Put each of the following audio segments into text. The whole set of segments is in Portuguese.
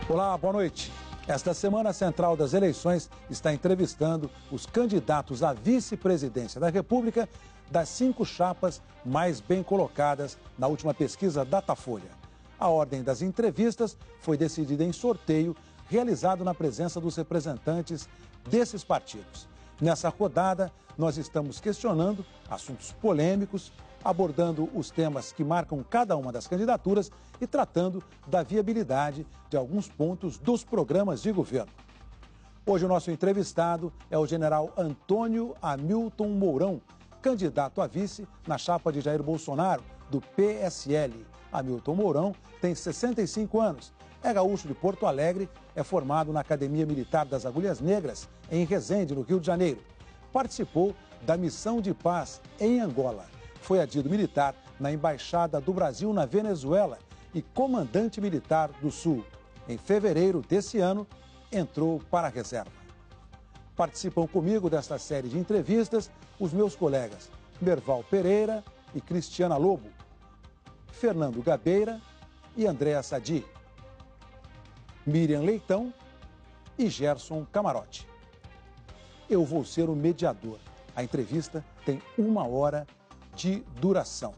Olá, boa noite. Esta semana, a Central das Eleições está entrevistando os candidatos à vice-presidência da República das 5 chapas mais bem colocadas na última pesquisa Datafolha. A ordem das entrevistas foi decidida em sorteio realizado na presença dos representantes desses partidos. Nessa rodada, nós estamos questionando assuntos polêmicos, abordando os temas que marcam cada uma das candidaturas e tratando da viabilidade de alguns pontos dos programas de governo. Hoje o nosso entrevistado é o general Antônio Hamilton Mourão, candidato a vice na chapa de Jair Bolsonaro, do PSL. Hamilton Mourão tem 65 anos, é gaúcho de Porto Alegre, é formado na Academia Militar das Agulhas Negras, em Resende, no Rio de Janeiro. Participou da Missão de Paz em Angola. Foi adido militar na Embaixada do Brasil na Venezuela e comandante militar do Sul. Em fevereiro desse ano, entrou para a reserva. Participam comigo desta série de entrevistas os meus colegas Merval Pereira e Cristiana Lobo, Fernando Gabeira e Andréa Sadi, Miriam Leitão e Gerson Camarote. Eu vou ser o mediador. A entrevista tem 1 hora de duração.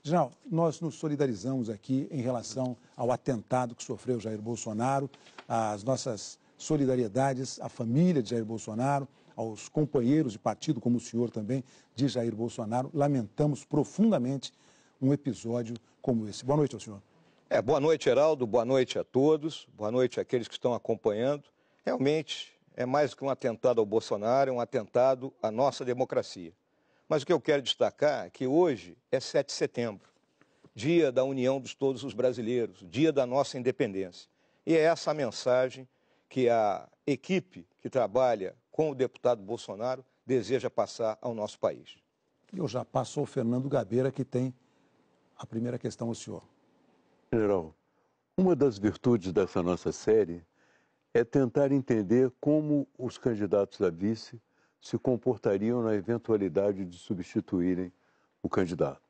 General, nós nos solidarizamos aqui em relação ao atentado que sofreu Jair Bolsonaro, as nossas solidariedades à família de Jair Bolsonaro, aos companheiros de partido, como o senhor também, de Jair Bolsonaro. Lamentamos profundamente um episódio como esse. Boa noite ao senhor. Boa noite, Heraldo. Boa noite a todos. Boa noite àqueles que estão acompanhando. Realmente, é mais do que um atentado ao Bolsonaro, é um atentado à nossa democracia. Mas o que eu quero destacar é que hoje é 7 de setembro, dia da união de todos os brasileiros, dia da nossa independência. E é essa a mensagem que a equipe que trabalha com o deputado Bolsonaro deseja passar ao nosso país. Eu já passo ao Fernando Gabeira, que tem a primeira questão ao senhor. General, uma das virtudes dessa nossa série é tentar entender como os candidatos a vice se comportariam na eventualidade de substituírem o candidato.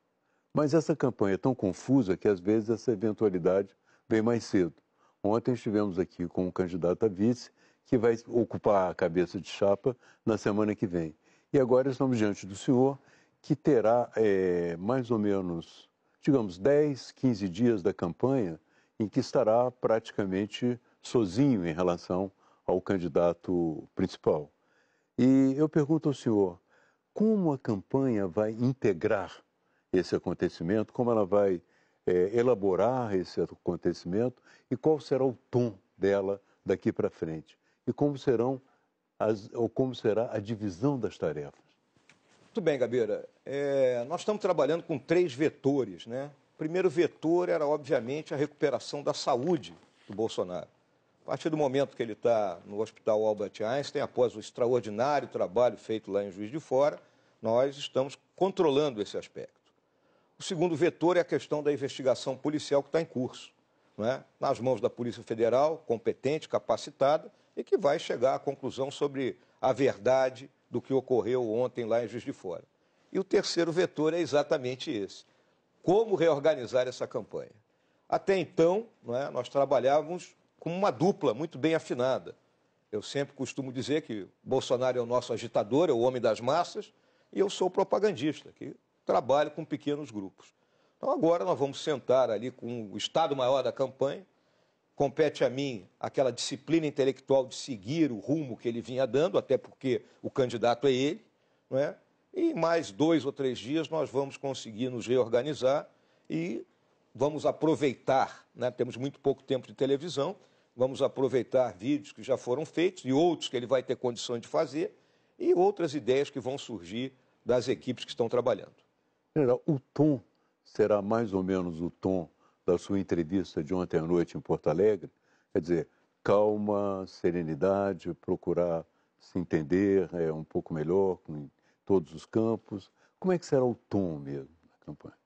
Mas essa campanha é tão confusa que, às vezes, essa eventualidade vem mais cedo. Ontem estivemos aqui com um candidato a vice que vai ocupar a cabeça de chapa na semana que vem. E agora estamos diante do senhor, que terá mais ou menos, digamos, 10, 15 dias da campanha em que estará praticamente sozinho em relação ao candidato principal. E eu pergunto ao senhor, como a campanha vai integrar esse acontecimento, como ela vai elaborar esse acontecimento e qual será o tom dela daqui para frente? E como será a divisão das tarefas? Muito bem, Gabeira. Nós estamos trabalhando com 3 vetores, né? O primeiro vetor era, obviamente, a recuperação da saúde do Bolsonaro. A partir do momento que ele está no Hospital Albert Einstein, após o extraordinário trabalho feito lá em Juiz de Fora, nós estamos controlando esse aspecto. O segundo vetor é a questão da investigação policial que está em curso, não é? Nas mãos da Polícia Federal, competente, capacitada, e que vai chegar à conclusão sobre a verdade do que ocorreu ontem lá em Juiz de Fora. E o terceiro vetor é exatamente esse: como reorganizar essa campanha. Até então, não é, nós trabalhávamos com uma dupla muito bem afinada. Eu sempre costumo dizer que Bolsonaro é o nosso agitador, é o homem das massas, e eu sou o propagandista, que trabalho com pequenos grupos. Então agora nós vamos sentar ali com o Estado-Maior da campanha, compete a mim aquela disciplina intelectual de seguir o rumo que ele vinha dando, até porque o candidato é ele, não é? E em mais 2 ou 3 dias nós vamos conseguir nos reorganizar e vamos aproveitar, né? Temos muito pouco tempo de televisão, vamos aproveitar vídeos que já foram feitos e outros que ele vai ter condições de fazer e outras ideias que vão surgir das equipes que estão trabalhando. General, o tom será mais ou menos o tom da sua entrevista de ontem à noite em Porto Alegre? Quer dizer, calma, serenidade, procurar se entender um pouco melhor em todos os campos. Como é que será o tom mesmo da campanha?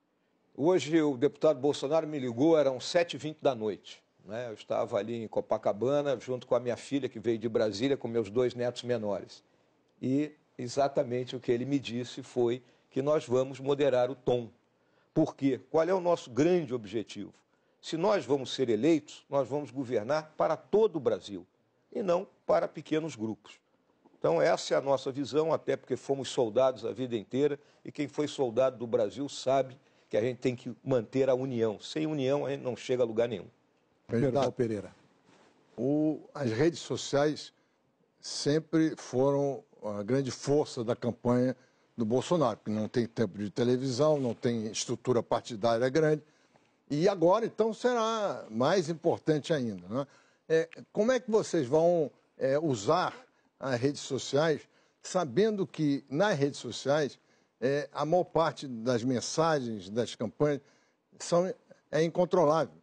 Hoje o deputado Bolsonaro me ligou, eram 7h20 da noite. Né? Eu estava ali em Copacabana, junto com a minha filha, que veio de Brasília, com meus 2 netos menores. E exatamente o que ele me disse foi que nós vamos moderar o tom. Por quê? Qual é o nosso grande objetivo? se nós vamos ser eleitos, nós vamos governar para todo o Brasil e não para pequenos grupos. Então, essa é a nossa visão, até porque fomos soldados a vida inteira e quem foi soldado do Brasil sabe que a gente tem que manter a união. Sem união, a gente não chega a lugar nenhum. Candidato Pereira. As redes sociais sempre foram a grande força da campanha do Bolsonaro, porque não tem tempo de televisão, não tem estrutura partidária grande. E agora, então, será mais importante ainda, né? Como é que vocês vão usar as redes sociais, sabendo que nas redes sociais a maior parte das mensagens das campanhas é incontrolável.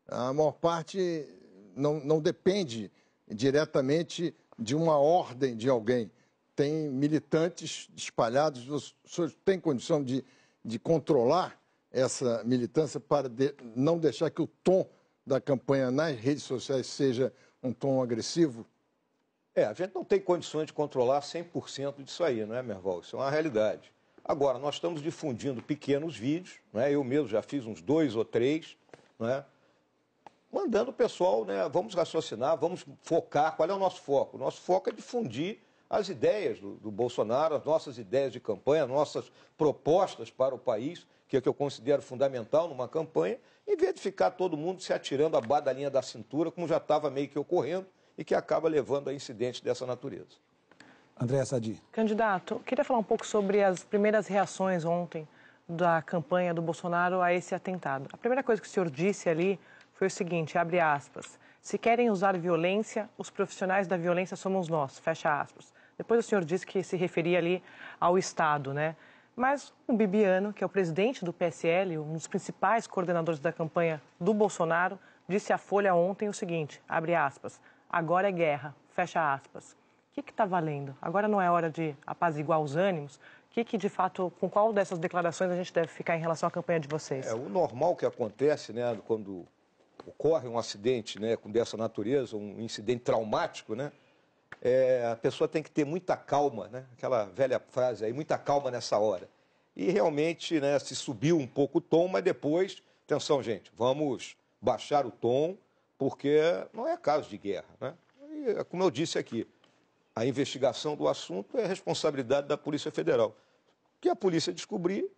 A maior parte não depende diretamente de uma ordem de alguém. Tem militantes espalhados, o senhor tem condição de controlar essa militância para não deixar que o tom da campanha nas redes sociais seja um tom agressivo? A gente não tem condições de controlar 100% disso aí, não é, Merval? Isso é uma realidade. Agora, nós estamos difundindo pequenos vídeos, né? Eu mesmo já fiz uns 2 ou 3, né? Mandando o pessoal, né? Vamos raciocinar, vamos focar. Qual é o nosso foco? O nosso foco é difundir as ideias do Bolsonaro, as nossas ideias de campanha, as nossas propostas para o país, que é o que eu considero fundamental numa campanha, em vez de ficar todo mundo se atirando abaixo da linha da cintura, como já estava meio que ocorrendo, e que acaba levando a incidentes dessa natureza. Andréa Sadi. Candidato, queria falar um pouco sobre as primeiras reações ontem da campanha do Bolsonaro a esse atentado. A primeira coisa que o senhor disse ali foi o seguinte, abre aspas, se querem usar violência, os profissionais da violência somos nós, fecha aspas. Depois o senhor disse que se referia ali ao Estado, né? Mas o Bibiano, que é o presidente do PSL, um dos principais coordenadores da campanha do Bolsonaro, disse à Folha ontem o seguinte, abre aspas, agora é guerra, fecha aspas. O que está valendo? Agora não é hora de apaziguar os ânimos? O que de fato, com qual dessas declarações a gente deve ficar em relação à campanha de vocês? O normal que acontece, né, quando ocorre um acidente, né, dessa natureza, um incidente traumático, né, a pessoa tem que ter muita calma, né, aquela velha frase aí, muita calma nessa hora. E realmente, né, se subiu um pouco o tom, mas depois, atenção gente, vamos baixar o tom, porque não é caso de guerra, né? E, como eu disse aqui, a investigação do assunto é responsabilidade da Polícia Federal. Que a polícia descobrir,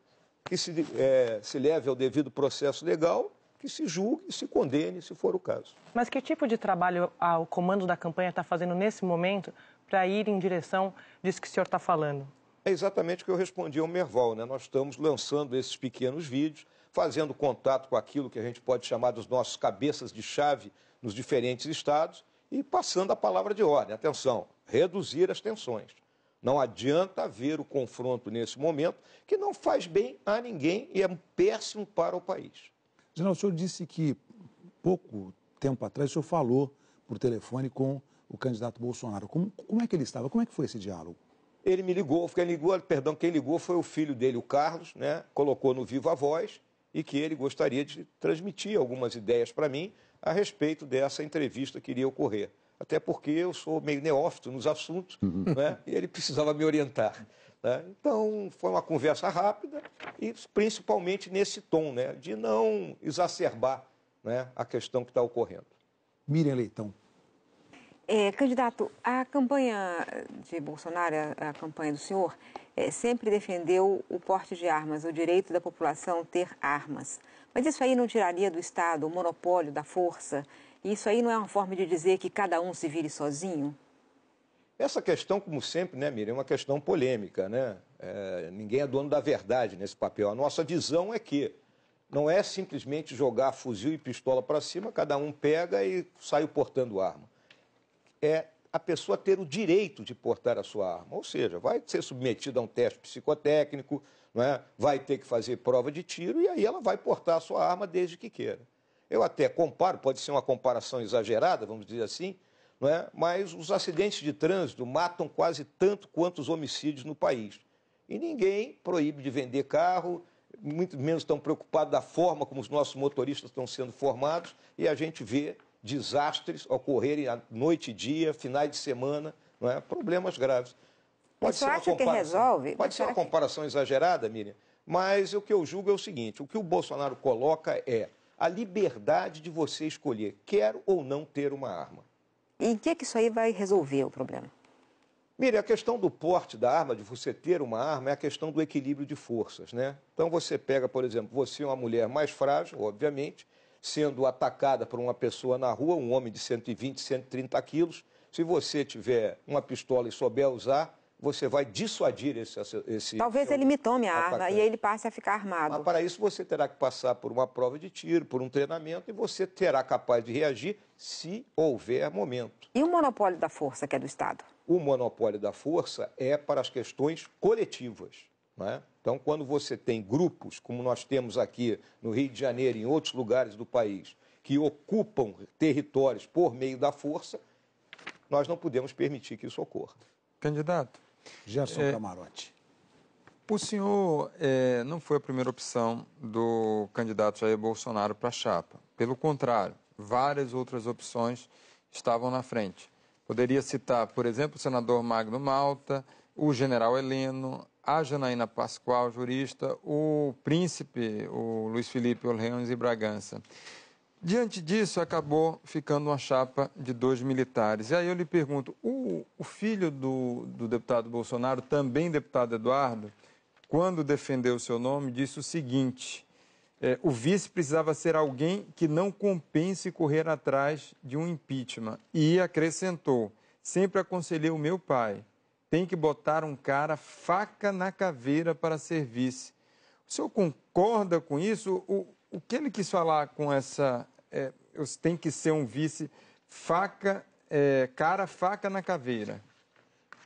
que se leve ao devido processo legal, que se julgue e se condene, se for o caso. Mas que tipo de trabalho o comando da campanha está fazendo nesse momento para ir em direção disso que o senhor está falando? É exatamente o que eu respondi ao Merval, né? Nós estamos lançando esses pequenos vídeos, fazendo contato com aquilo que a gente pode chamar dos nossos cabeças de chave nos diferentes estados e passando a palavra de ordem. Atenção, reduzir as tensões. Não adianta haver o confronto nesse momento, que não faz bem a ninguém e é péssimo para o país. General, o senhor disse que pouco tempo atrás o senhor falou por telefone com o candidato Bolsonaro. Como é que ele estava? Como é que foi esse diálogo? Ele me ligou, quem ligou foi o filho dele, o Carlos, né? Colocou no Viva Voz e que ele gostaria de transmitir algumas ideias para mim a respeito dessa entrevista que iria ocorrer. Até porque eu sou meio neófito nos assuntos, né? E ele precisava me orientar. Né? Então, foi uma conversa rápida e principalmente nesse tom, né? De não exacerbar, né, a questão que está ocorrendo. Miriam Leitão. Candidato, a campanha de Bolsonaro, a campanha do senhor, sempre defendeu o porte de armas, o direito da população ter armas. Mas isso aí não tiraria do Estado o monopólio da força? Isso aí não é uma forma de dizer que cada um se vire sozinho? Essa questão, como sempre, né, Miriam, é uma questão polêmica, né? Ninguém é dono da verdade nesse papel. A nossa visão é que não é simplesmente jogar fuzil e pistola para cima, cada um pega e sai portando arma. É a pessoa ter o direito de portar a sua arma, ou seja, vai ser submetida a um teste psicotécnico, não é? Vai ter que fazer prova de tiro e aí ela vai portar a sua arma desde que queira. Eu até comparo, pode ser uma comparação exagerada, vamos dizer assim, não é? Mas os acidentes de trânsito matam quase tanto quanto os homicídios no país. E ninguém proíbe de vender carro, muito menos estão preocupados da forma como os nossos motoristas estão sendo formados, e a gente vê desastres ocorrerem à noite e dia, finais de semana, não é? Problemas graves. Pode ser acha que resolve? Pode ser uma comparação exagerada, Miriam, mas o que eu julgo é o seguinte, o que o Bolsonaro coloca é a liberdade de você escolher, quero ou não ter uma arma. E em que isso aí vai resolver o problema? Mire, a questão do porte da arma, de você ter uma arma, é a questão do equilíbrio de forças, né? Então você pega, por exemplo, você é uma mulher mais frágil, obviamente, sendo atacada por uma pessoa na rua, um homem de 120, 130 quilos. Se você tiver uma pistola e souber usar, você vai dissuadir esse Talvez ele me tome a arma atacante. e aí ele passe a ficar armado. Mas para isso você terá que passar por uma prova de tiro, por um treinamento, e você terá capaz de reagir se houver momento. E o monopólio da força, que é do Estado? O monopólio da força é para as questões coletivas, não é? Então, quando você tem grupos, como nós temos aqui no Rio de Janeiro e em outros lugares do país, que ocupam territórios por meio da força, nós não podemos permitir que isso ocorra. Candidato, Gerson Camarote. o senhor não foi a primeira opção do candidato Jair Bolsonaro para a chapa. Pelo contrário, várias outras opções estavam na frente. Poderia citar, por exemplo, o senador Magno Malta, o general Heleno, a Janaína Pascoal, jurista, o príncipe, o Luiz Felipe Orleans e Bragança. Diante disso, acabou ficando uma chapa de 2 militares. E aí eu lhe pergunto, o filho do deputado Bolsonaro, também deputado Eduardo, quando defendeu o seu nome, disse o seguinte: o vice precisava ser alguém que não compense correr atrás de um impeachment. E acrescentou, sempre aconselhei o meu pai, tem que botar um cara faca na caveira para ser vice. O senhor concorda com isso? O que ele quis falar com essa... tem que ser um vice faca na caveira?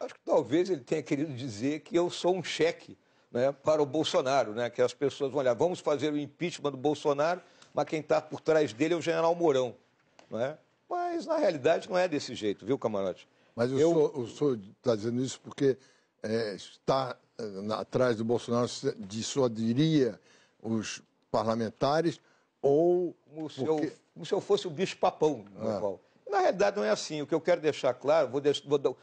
Acho que talvez ele tenha querido dizer que eu sou um cheque, né, para o Bolsonaro, né, que as pessoas vão olhar, vamos fazer o impeachment do Bolsonaro, mas quem está por trás dele é o general Mourão. Né? Mas, na realidade, não é desse jeito, viu, Camarote? Mas o senhor está dizendo isso porque está atrás do Bolsonaro, dissuadiria os parlamentares ou... Como se eu fosse o bicho-papão. Na realidade, não é assim. O que eu quero deixar claro,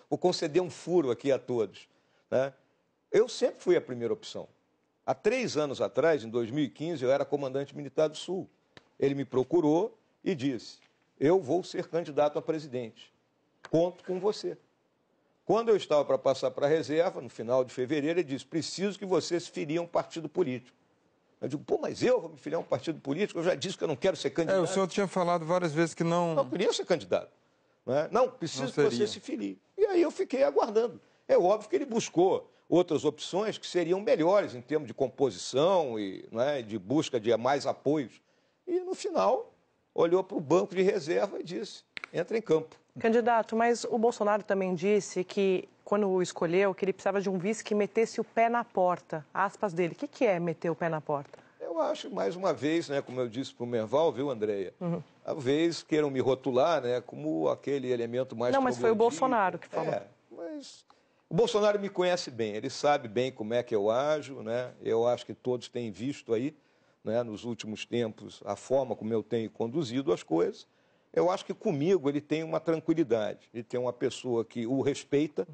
vou conceder um furo aqui a todos. Né? Eu sempre fui a primeira opção. Há 3 anos atrás, em 2015, eu era comandante militar do Sul. Ele me procurou e disse, eu vou ser candidato a presidente. Conto com você. Quando eu estava para passar para a reserva, no final de fevereiro, ele disse, preciso que você se filie a um partido político. Eu digo, pô, mas eu vou me filiar a um partido político? Eu já disse que eu não quero ser candidato. O senhor tinha falado várias vezes que não... Não queria ser candidato. Não, preciso que você se filie. E aí eu fiquei aguardando. É óbvio que ele buscou outras opções que seriam melhores em termos de composição e de busca de mais apoios. E, no final, olhou para o banco de reserva e disse, entra em campo. Candidato, mas o Bolsonaro também disse que, quando o escolheu, que ele precisava de um vice que metesse o pé na porta. Aspas dele. O que é meter o pé na porta? Eu acho, mais uma vez, como eu disse para o Merval, viu, Andréia? Talvez queiram me rotular como aquele elemento mais... Não, mas foi o Bolsonaro que falou. Mas o Bolsonaro me conhece bem, ele sabe bem como é que eu ajo, né? Eu acho que todos têm visto aí, nos últimos tempos, a forma como eu tenho conduzido as coisas. Eu acho que comigo ele tem uma tranquilidade, ele tem uma pessoa que o respeita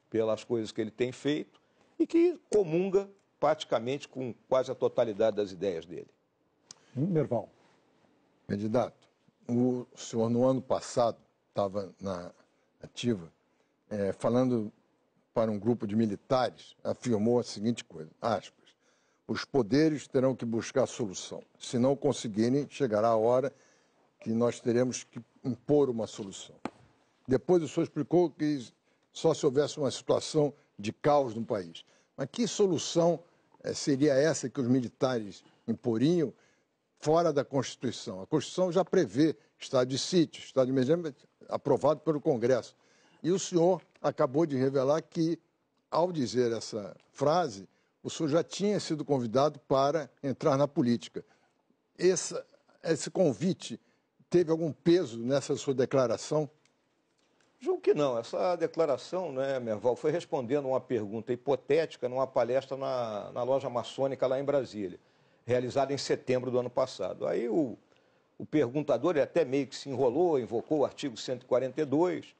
pelas coisas que ele tem feito e que comunga praticamente com quase a totalidade das ideias dele. Merval. Candidato, o senhor no ano passado estava na ativa, falando para um grupo de militares, afirmou a seguinte coisa, aspas, os poderes terão que buscar solução. Se não conseguirem, chegará a hora que nós teremos que impor uma solução. Depois o senhor explicou que só se houvesse uma situação de caos no país. Mas que solução seria essa que os militares imporiam fora da Constituição? A Constituição já prevê estado de sítio, estado de emergência, aprovado pelo Congresso. E o senhor acabou de revelar que, ao dizer essa frase, o senhor já tinha sido convidado para entrar na política. Esse convite teve algum peso nessa sua declaração? Julgo que não. Essa declaração, Merval, foi respondendo uma pergunta hipotética numa palestra na loja maçônica lá em Brasília, realizada em setembro do ano passado. Aí o perguntador ele até meio que se enrolou, invocou o artigo 142,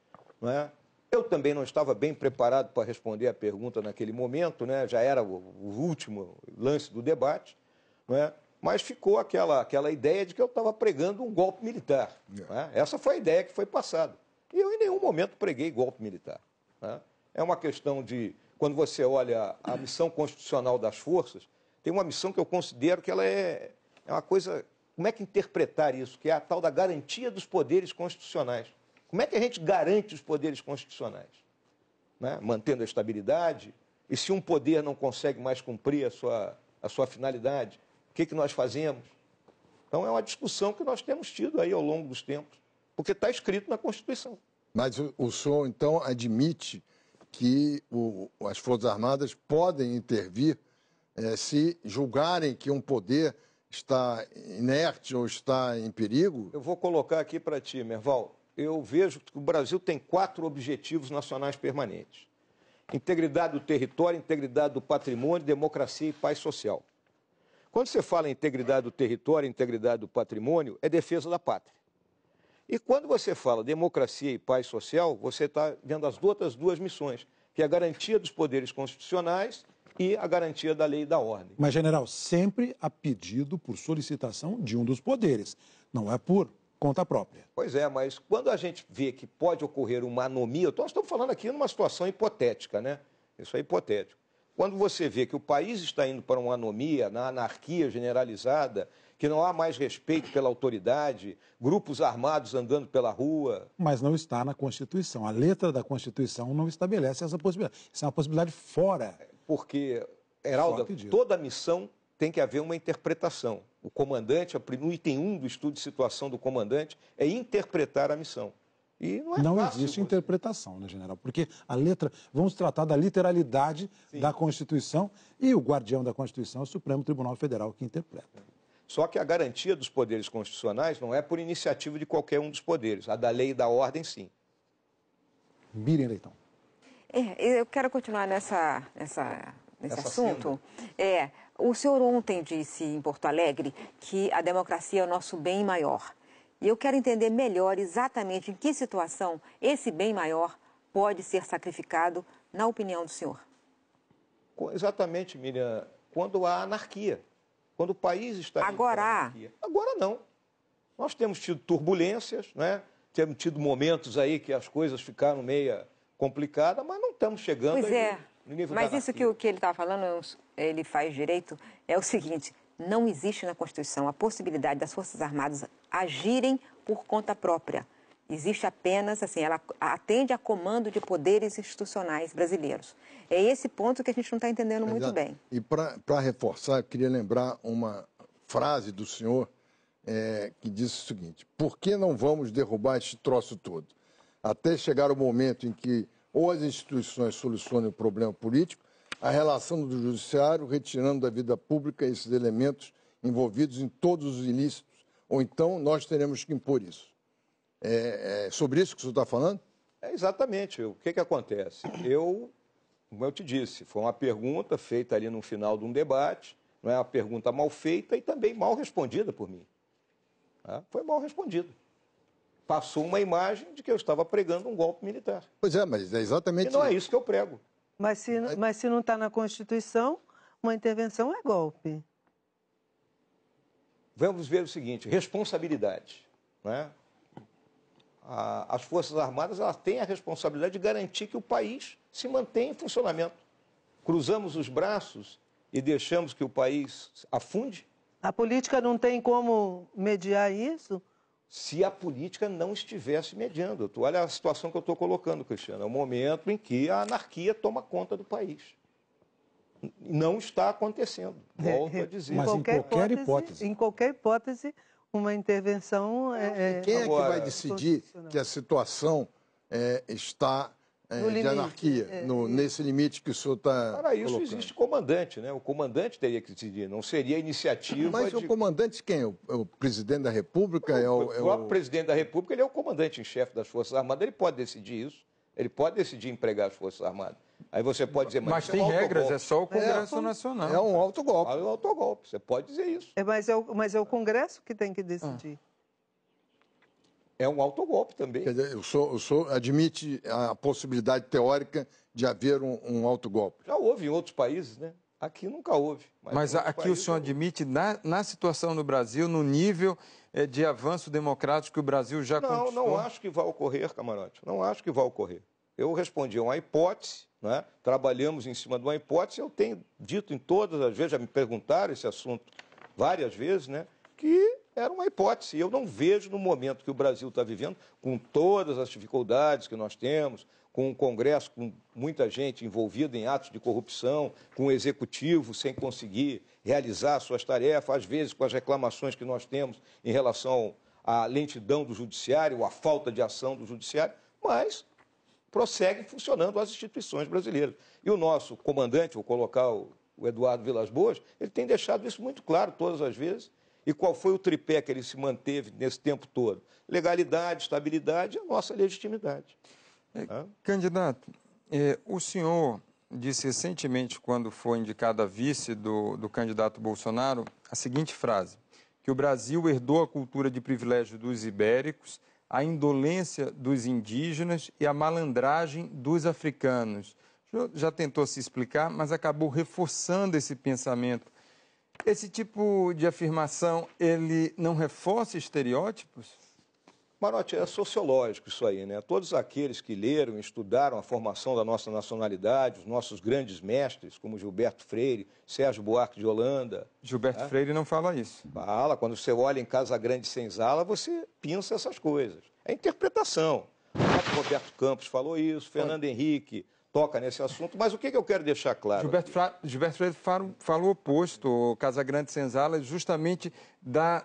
Eu também não estava bem preparado para responder a pergunta naquele momento, já era o último lance do debate, mas ficou aquela ideia de que eu estava pregando um golpe militar. Né? Essa foi a ideia que foi passada. E eu, em nenhum momento, preguei golpe militar. Né? É uma questão de, quando você olha a missão constitucional das forças, tem uma missão que eu considero que ela é uma coisa... Como é que interpretar isso? Que é a tal da garantia dos poderes constitucionais. Como é que a gente garante os poderes constitucionais? Né? Mantendo a estabilidade. E se um poder não consegue mais cumprir a sua finalidade, o que nós fazemos? Então, é uma discussão que nós temos tido aí ao longo dos tempos, porque está escrito na Constituição. Mas o senhor, então, admite que as Forças Armadas podem intervir se julgarem que um poder está inerte ou está em perigo? Eu vou colocar aqui para ti, Merval. Eu vejo que o Brasil tem 4 objetivos nacionais permanentes: integridade do território, integridade do patrimônio, democracia e paz social. Quando você fala em integridade do território, integridade do patrimônio, é defesa da pátria. E quando você fala democracia e paz social, você está vendo as outras 2 missões, que é a garantia dos poderes constitucionais e a garantia da lei e da ordem. Mas, general, sempre a pedido por solicitação de um dos poderes, não é por conta própria. Pois é, mas quando a gente vê que pode ocorrer uma anomia, nós estamos falando aqui numa situação hipotética, né? Isso é hipotético. Quando você vê que o país está indo para uma anomia, na anarquia generalizada, que não há mais respeito pela autoridade, grupos armados andando pela rua... Mas não está na Constituição. A letra da Constituição não estabelece essa possibilidade. Isso é uma possibilidade fora. Porque, Heraldo, toda missão tem que haver uma interpretação. O comandante, no item 1 do estudo de situação do comandante, é interpretar a missão. E não existe interpretação, né, general? Porque a letra... Vamos tratar da literalidade da Constituição e o guardião da Constituição é o Supremo Tribunal Federal que interpreta. Só que a garantia dos poderes constitucionais não é por iniciativa de qualquer um dos poderes. A da lei e da ordem, sim. Miriam Leitão. Eu quero continuar nesse assunto. O senhor ontem disse em Porto Alegre que a democracia é o nosso bem maior. E eu quero entender melhor exatamente em que situação esse bem maior pode ser sacrificado, na opinião do senhor. Exatamente, Miriam, quando há anarquia. Quando o país está... Agora há? Agora não. Nós temos tido turbulências, né? Temos tido momentos aí que as coisas ficaram meio complicadas, mas não estamos chegando no nível da anarquia. Mas isso que ele está falando, ele faz direito, é o seguinte: não existe na Constituição a possibilidade das Forças Armadas agirem por conta própria. Existe apenas, assim, ela atende a comando de poderes institucionais brasileiros. É esse ponto que a gente não está entendendo muito bem. E para reforçar, eu queria lembrar uma frase do senhor que disse o seguinte: por que não vamos derrubar este troço todo? Até chegar o momento em que ou as instituições solucionem o problema político, a relação do judiciário, retirando da vida pública esses elementos envolvidos em todos os ilícitos, ou então nós teremos que impor isso. É sobre isso que o senhor está falando? Exatamente. O que acontece? Como eu te disse, foi uma pergunta feita ali no final de um debate, não é uma pergunta mal feita e também mal respondida por mim. Foi mal respondida. Passou uma imagem de que eu estava pregando um golpe militar. Pois é, mas é exatamente... E não é isso que eu prego. Mas se não está na Constituição, uma intervenção é golpe. Vamos ver o seguinte: responsabilidade. Né? As Forças Armadas têm a responsabilidade de garantir que o país se mantenha em funcionamento. Cruzamos os braços e deixamos que o país afunde? A política não tem como mediar isso? Se a política não estivesse mediando. Olha a situação que eu estou colocando, Cristiano. É o momento em que a anarquia toma conta do país. Não está acontecendo, volto a dizer. Mas em qualquer hipótese. Em qualquer hipótese, uma intervenção... Quem é que vai decidir que a situação está de anarquia, nesse limite que o senhor está Para isso colocando? existe comandante, né? O comandante teria que decidir, não seria a iniciativa... Mas o comandante quem? O presidente da República? O próprio presidente da República, ele é o comandante em chefe das Forças Armadas, ele pode decidir isso, ele pode decidir empregar as Forças Armadas. Aí você pode dizer... Mas tem regras, é só o Congresso Nacional. É um autogolpe. É um autogolpe, você pode dizer isso. Mas é o Congresso que tem que decidir. É um autogolpe também. Quer dizer, o senhor admite a possibilidade teórica de haver um autogolpe? Já houve em outros países, né? Aqui nunca houve. Mas aqui o senhor admite, na situação do Brasil, no nível de avanço democrático que o Brasil já conquistou? Não acho que vai ocorrer, Camarote. Não acho que vai ocorrer. Eu respondi a uma hipótese, né? Trabalhamos em cima de uma hipótese, eu tenho dito em todas as vezes, já me perguntaram esse assunto várias vezes, né? Que era uma hipótese. Eu não vejo no momento que o Brasil está vivendo, com todas as dificuldades que nós temos, com um Congresso com muita gente envolvida em atos de corrupção, com o Executivo sem conseguir realizar suas tarefas, às vezes com as reclamações que nós temos em relação à lentidão do Judiciário, à falta de ação do Judiciário, mas prosseguem funcionando as instituições brasileiras. E o nosso comandante, vou colocar o Eduardo Vilas Boas, ele tem deixado isso muito claro todas as vezes. E qual foi o tripé que ele se manteve nesse tempo todo? Legalidade, estabilidade e a nossa legitimidade. Candidato, o senhor disse recentemente, quando foi indicado a vice do candidato Bolsonaro, a seguinte frase, que o Brasil herdou a cultura de privilégio dos ibéricos, a indolência dos indígenas e a malandragem dos africanos. O senhor já tentou se explicar, mas acabou reforçando esse pensamento. Esse tipo de afirmação, ele não reforça estereótipos? Marote, é sociológico isso aí, né? Todos aqueles que leram e estudaram a formação da nossa nacionalidade, os nossos grandes mestres, como Gilberto Freire, Sérgio Buarque de Holanda... Gilberto Freire não fala isso. Fala, quando você olha em Casa Grande Senzala, você pensa essas coisas. É interpretação. O próprio Roberto Campos falou isso, Fernando Henrique toca nesse assunto, mas o que eu quero deixar claro? Gilberto Freire falou o oposto, o Casagrande Senzala, justamente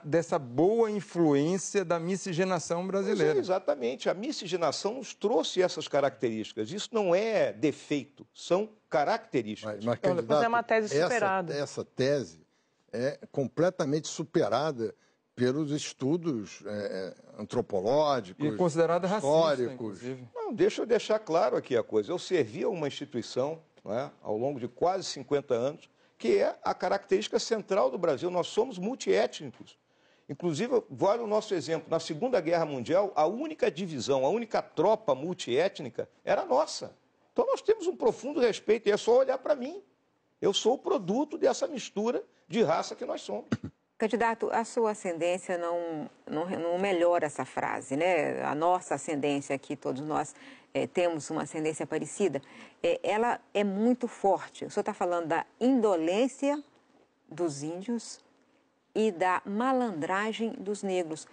dessa boa influência da miscigenação brasileira. Exatamente, a miscigenação nos trouxe essas características. Isso não é defeito, são características. Mas candidato, é uma tese superada. Essa tese é completamente superada pelos estudos antropológicos, e considerada históricos. Racista, inclusive. Não, deixa eu deixar claro aqui a coisa. Eu servi a uma instituição, né, ao longo de quase 50 anos, que é a característica central do Brasil. Nós somos multiétnicos. Inclusive, vale o nosso exemplo. Na Segunda Guerra Mundial, a única divisão, a única tropa multiétnica era nossa. Então, nós temos um profundo respeito, e é só olhar para mim. Eu sou o produto dessa mistura de raça que nós somos. Candidato, a sua ascendência não melhora essa frase, né? A nossa ascendência aqui, todos nós temos uma ascendência parecida, ela é muito forte. O senhor está falando da indolência dos índios e da malandragem dos negros.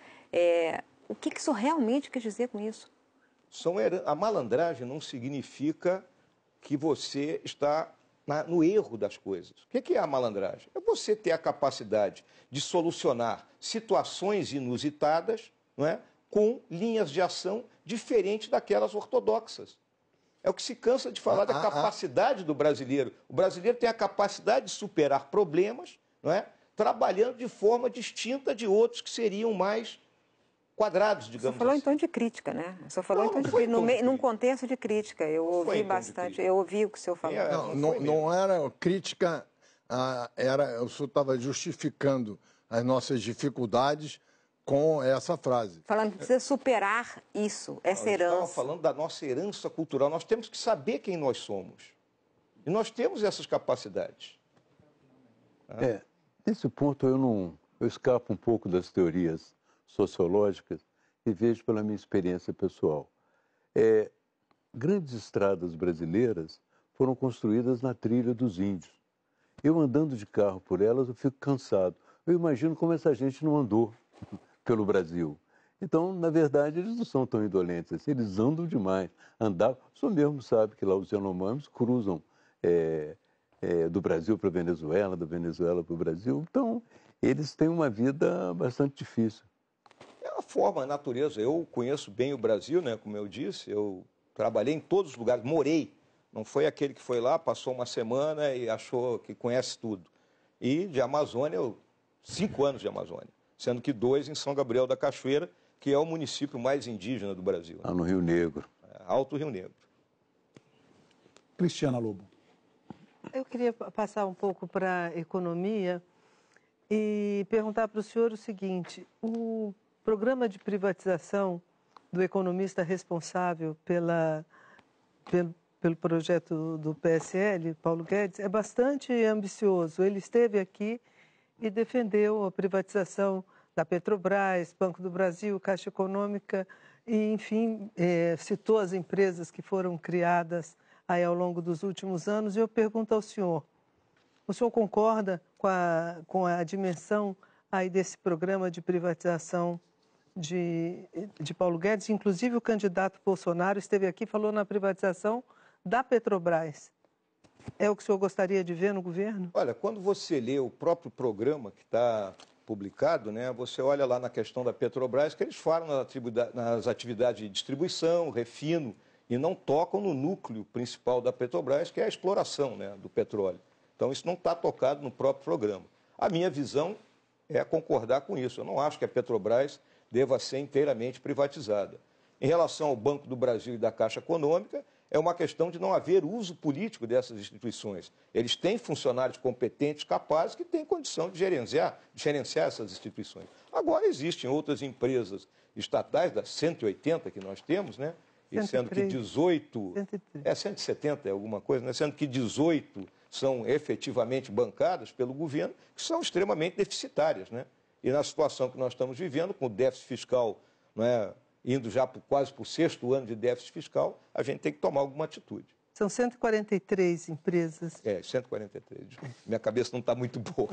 O que o senhor realmente quer dizer com isso? A malandragem não significa que você está no erro das coisas. O que é a malandragem? É você ter a capacidade de solucionar situações inusitadas, não é, com linhas de ação diferentes daquelas ortodoxas. É o que se cansa de falar da capacidade do brasileiro. O brasileiro tem a capacidade de superar problemas, não é, trabalhando de forma distinta de outros que seriam mais quadrados, digamos assim. O senhor falou então de crítica, né? O senhor falou então de crítica, num contexto de crítica. Eu ouvi bastante, eu ouvi o que o senhor falou. Não era crítica, o senhor estava justificando as nossas dificuldades com essa frase. Falando que precisa superar isso, essa herança. Eu estava falando da nossa herança cultural. Nós temos que saber quem nós somos. E nós temos essas capacidades. Nesse ponto eu escapo um pouco das teorias sociológicas e vejo pela minha experiência pessoal. Grandes estradas brasileiras foram construídas na trilha dos índios. Eu andando de carro por elas, eu fico cansado. Eu imagino como essa gente não andou pelo Brasil. Então, na verdade, eles não são tão indolentes assim, eles andam demais. O senhor mesmo sabe que lá os Yanomamis cruzam do Brasil para a Venezuela, da Venezuela para o Brasil. Então, eles têm uma vida bastante difícil. É uma forma, a natureza. Eu conheço bem o Brasil, né? Como eu disse, eu trabalhei em todos os lugares, morei. Não foi aquele que foi lá, passou uma semana e achou que conhece tudo. E de Amazônia, 5 anos de Amazônia, sendo que 2 em São Gabriel da Cachoeira, que é o município mais indígena do Brasil. Lá no Rio Negro. Alto Rio Negro. Cristiana Lobo. Eu queria passar um pouco para a economia e perguntar para o senhor o seguinte: o programa de privatização do economista responsável pelo projeto do PSL, Paulo Guedes, é bastante ambicioso. Ele esteve aqui e defendeu a privatização da Petrobras, Banco do Brasil, Caixa Econômica, e, enfim, citou as empresas que foram criadas aí ao longo dos últimos anos. E eu pergunto ao senhor, o senhor concorda com a dimensão aí desse programa de privatização de Paulo Guedes? Inclusive, o candidato Bolsonaro esteve aqui e falou na privatização da Petrobras. É o que o senhor gostaria de ver no governo? Olha, quando você lê o próprio programa que está publicado, né, você olha lá na questão da Petrobras, que eles falam nas atividades de distribuição, refino, e não tocam no núcleo principal da Petrobras, que é a exploração, né, do petróleo. Então, isso não está tocado no próprio programa. A minha visão é concordar com isso. Eu não acho que a Petrobras deva ser inteiramente privatizada. Em relação ao Banco do Brasil e da Caixa Econômica, é uma questão de não haver uso político dessas instituições. Eles têm funcionários competentes, capazes, que têm condição de gerenciar essas instituições. Agora, existem outras empresas estatais, das 180 que nós temos, né? E sendo que 18... 170 é alguma coisa, né? Sendo que 18 são efetivamente bancadas pelo governo, que são extremamente deficitárias, né? E na situação que nós estamos vivendo, com o déficit fiscal, não é, indo já quase para o 6º ano de déficit fiscal, a gente tem que tomar alguma atitude. São 143 empresas. 143. Minha cabeça não está muito boa.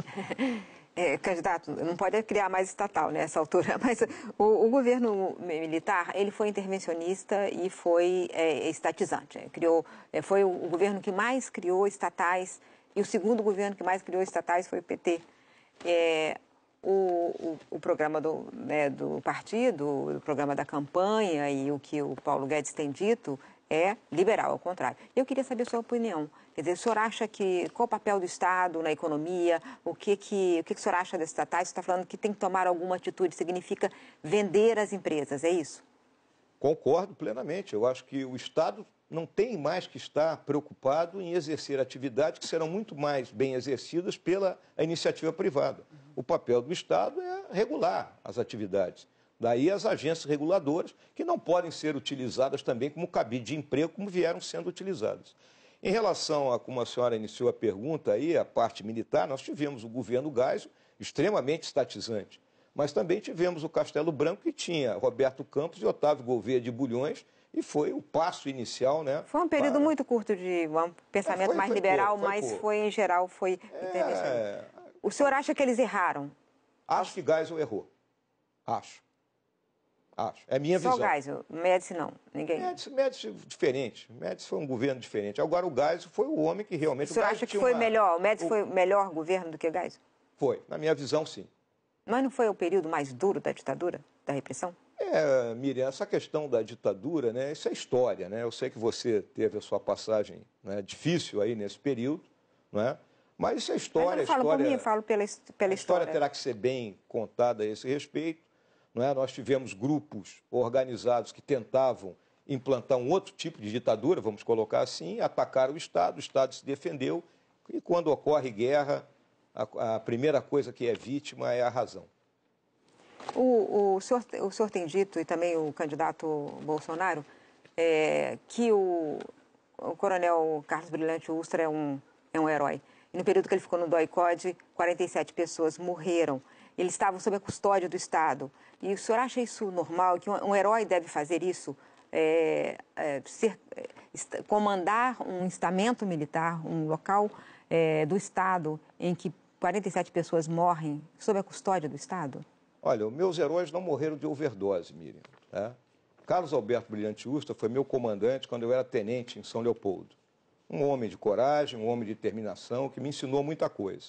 Candidato, não pode criar mais estatal nessa altura, mas o governo militar, ele foi intervencionista e foi estatizante. Foi o governo que mais criou estatais, e o segundo governo que mais criou estatais foi o PT. O programa do partido, o programa da campanha e o que o Paulo Guedes tem dito é liberal, ao contrário. Eu queria saber a sua opinião. Quer dizer, o senhor acha qual o papel do Estado na economia? O que o senhor acha das estatais? Você está falando que tem que tomar alguma atitude, significa vender as empresas, é isso? Concordo plenamente. Eu acho que o Estado não tem mais que estar preocupado em exercer atividades que serão muito mais bem exercidas pela iniciativa privada. O papel do Estado é regular as atividades. Daí as agências reguladoras, que não podem ser utilizadas também como cabide de emprego, como vieram sendo utilizadas. Em relação a como a senhora iniciou a pergunta aí, a parte militar, nós tivemos o governo Geisel, extremamente estatizante. Mas também tivemos o Castelo Branco, que tinha Roberto Campos e Otávio Gouveia de Bulhões, e foi o passo inicial, né? Foi um período muito curto de pensamento mais liberal, mas em geral, foi interessante. O senhor acha que eles erraram? Acho que Geisel errou. Acho. É minha visão. Só o Geisel, Médici não, ninguém. Médici diferente. Médici foi um governo diferente. Agora o Geisel foi o homem que realmente... O senhor acha que foi melhor? O Médici foi o melhor governo do que o Geisel? Foi, na minha visão, sim. Mas não foi o período mais duro da ditadura, da repressão? Miriam, essa questão da ditadura, né, isso é história, né? Eu sei que você teve a sua passagem, né, difícil aí nesse período, né? Mas isso é história. Mas eu não falo por mim, eu falo pela história. A história terá que ser bem contada a esse respeito. Não é? Nós tivemos grupos organizados que tentavam implantar um outro tipo de ditadura, vamos colocar assim, atacaram o Estado se defendeu, e quando ocorre guerra, a primeira coisa que é vítima é a razão. O senhor tem dito, e também o candidato Bolsonaro, que o coronel Carlos Brilhante Ustra é um herói. E no período que ele ficou no DOI-CODE, 47 pessoas morreram. Eles estavam sob a custódia do Estado. E o senhor acha isso normal, que um herói deve fazer isso? Comandar um estamento militar, um local do Estado em que 47 pessoas morrem sob a custódia do Estado? Olha, os meus heróis não morreram de overdose, Miriam. Tá? Carlos Alberto Brilhante Ustra foi meu comandante quando eu era tenente em São Leopoldo. Um homem de coragem, um homem de determinação, que me ensinou muita coisa.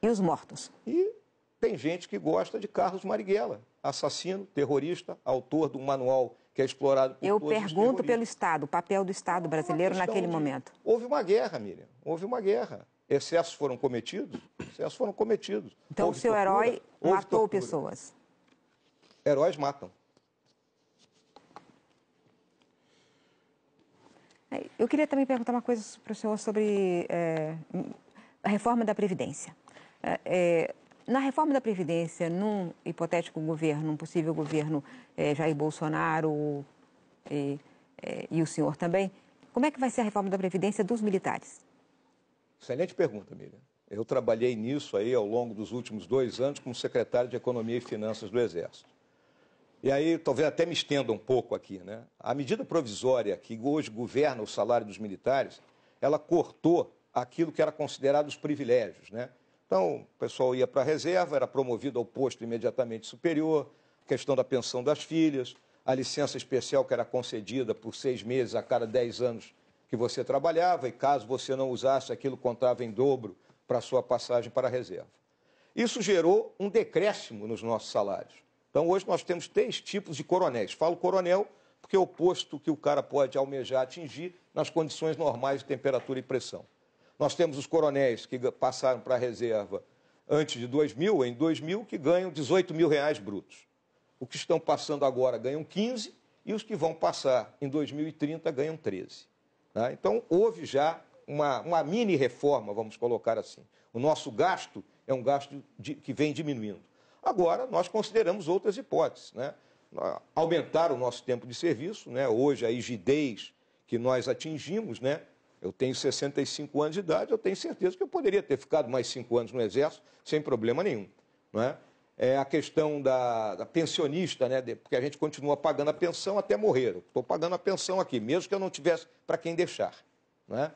E os mortos? E tem gente que gosta de Carlos Marighella, assassino, terrorista, autor de um manual que é explorado por todos os terroristas. Eu pergunto pelo Estado, o papel do Estado brasileiro naquele momento. Houve uma guerra, Miriam, houve uma guerra. Excessos foram cometidos? Excessos foram cometidos. Então o seu herói matou pessoas? Heróis matam. Eu queria também perguntar uma coisa para o senhor sobre a reforma da Previdência. Na reforma da Previdência, num hipotético governo, num possível governo Jair Bolsonaro e o senhor também, Como é que vai ser a reforma da Previdência dos militares? Excelente pergunta, Miriam. Eu trabalhei nisso aí ao longo dos últimos 2 anos como secretário de Economia e Finanças do Exército. E aí, talvez até me estenda um pouco aqui, né? A medida provisória que hoje governa o salário dos militares, ela cortou aquilo que era considerado os privilégios, né? Então, o pessoal ia para a reserva, era promovido ao posto imediatamente superior, questão da pensão das filhas, a licença especial que era concedida por 6 meses a cada 10 anos que você trabalhava, e caso você não usasse, aquilo contava em dobro para a sua passagem para a reserva. Isso gerou um decréscimo nos nossos salários. Então, hoje nós temos 3 tipos de coronéis. Falo coronel porque é o posto que o cara pode almejar atingir nas condições normais de temperatura e pressão. Nós temos os coronéis que passaram para a reserva antes de 2000, em 2000, que ganham R$18 mil brutos. Os que estão passando agora ganham 15 e os que vão passar em 2030 ganham 13. Tá? Então, houve já uma mini reforma, vamos colocar assim. O nosso gasto é um gasto que vem diminuindo. Agora, nós consideramos outras hipóteses, né? Aumentar o nosso tempo de serviço, né? Hoje, a rigidez que nós atingimos, né? Eu tenho 65 anos de idade, eu tenho certeza que eu poderia ter ficado mais 5 anos no Exército sem problema nenhum, não é? É a questão da pensionista, né? Porque a gente continua pagando a pensão até morrer. Eu estou pagando a pensão aqui, mesmo que eu não tivesse para quem deixar, não é?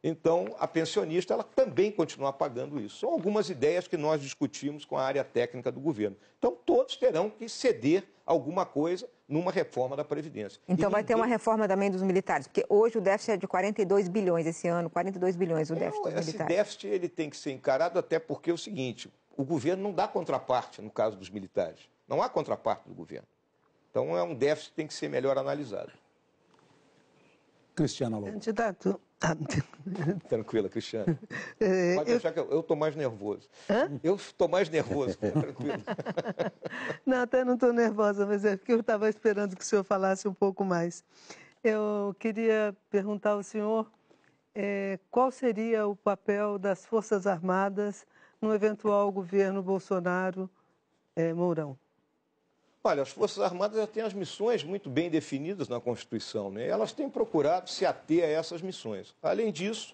Então, a pensionista ela também continua pagando isso. São algumas ideias que nós discutimos com a área técnica do governo. Então, todos terão que ceder alguma coisa numa reforma da Previdência. Então, vai ter uma reforma também dos militares, porque hoje o déficit é de 42 bilhões esse ano, 42 bilhões o déficit dos militares. Esse déficit ele tem que ser encarado até porque é o seguinte, o governo não dá contraparte no caso dos militares. Não há contraparte do governo. Então, é um déficit que tem que ser melhor analisado. Cristiana Lobo. Candidato. Tranquila, Cristiana. Pode deixar que eu estou mais nervoso. Hã? Eu estou mais nervoso, tranquilo. Não, até não estou nervosa, mas é porque eu estava esperando que o senhor falasse um pouco mais. Eu queria perguntar ao senhor qual seria o papel das Forças Armadas no eventual governo Bolsonaro-Mourão. Olha, as Forças Armadas já têm as missões muito bem definidas na Constituição, né? Elas têm procurado se ater a essas missões. Além disso,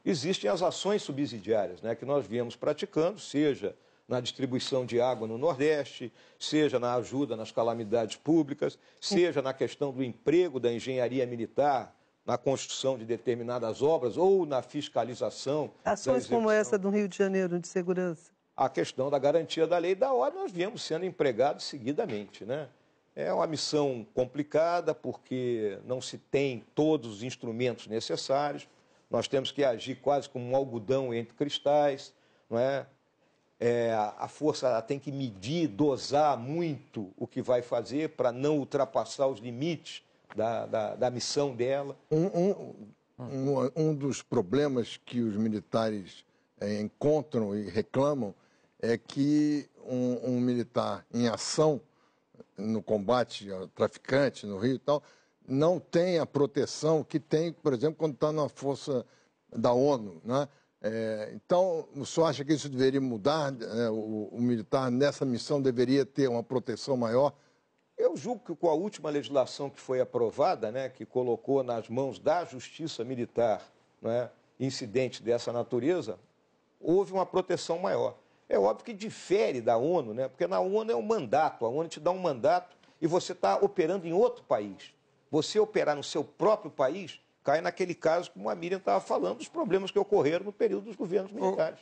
existem as ações subsidiárias, né, que nós viemos praticando, seja na distribuição de água no Nordeste, seja na ajuda nas calamidades públicas, seja na questão do emprego da engenharia militar, na construção de determinadas obras ou na fiscalização. Ações como essa do Rio de Janeiro de segurança. A questão da garantia da lei e da ordem, nós viemos sendo empregados seguidamente, né? É uma missão complicada porque não se tem todos os instrumentos necessários. Nós temos que agir quase como um algodão entre cristais, não é? A força ela tem que medir, dosar muito o que vai fazer para não ultrapassar os limites da missão dela. Um dos problemas que os militares encontram e reclamam é que um militar em ação no combate ao traficante no Rio e tal, não tem a proteção que tem, por exemplo, quando está na força da ONU, né? Então, o senhor acha que isso deveria mudar? O militar nessa missão deveria ter uma proteção maior? Eu julgo que com a última legislação que foi aprovada, né, que colocou nas mãos da Justiça Militar, né, incidente dessa natureza, houve uma proteção maior. É óbvio que difere da ONU, né? Porque na ONU é um mandato, a ONU te dá um mandato e você está operando em outro país. Você operar no seu próprio país cai naquele caso, como a Miriam estava falando, dos problemas que ocorreram no período dos governos militares.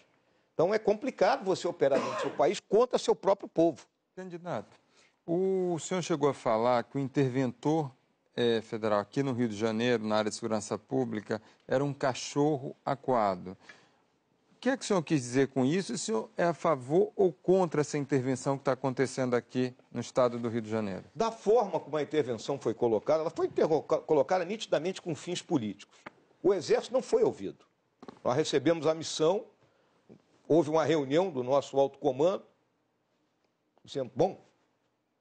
Então é complicado você operar dentro do seu país contra seu próprio povo. Candidato, o senhor chegou a falar que o interventor federal aqui no Rio de Janeiro, na área de segurança pública, era um cachorro acuado. O que é que o senhor quis dizer com isso? O senhor é a favor ou contra essa intervenção que está acontecendo aqui no estado do Rio de Janeiro? Da forma como a intervenção foi colocada, ela foi colocada nitidamente com fins políticos. O Exército não foi ouvido. Nós recebemos a missão, houve uma reunião do nosso alto comando, dizendo, bom,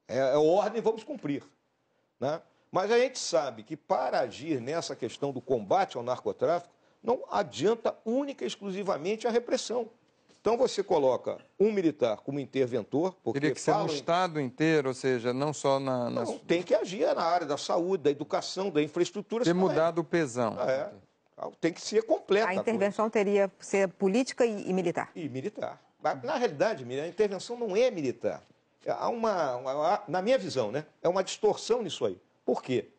é ordem, vamos cumprir, né? Mas a gente sabe que para agir nessa questão do combate ao narcotráfico, não adianta única e exclusivamente a repressão. Então você coloca um militar como interventor, porque teria que ser no Estado inteiro, ou seja, não só na... Não, tem que agir na área da saúde, da educação, da infraestrutura. Ter mudado o pesão. Tem que ser completa. A intervenção teria que ser política e militar. E militar. Na realidade, a intervenção não é militar. Na minha visão, né, é uma distorção nisso aí. Por quê?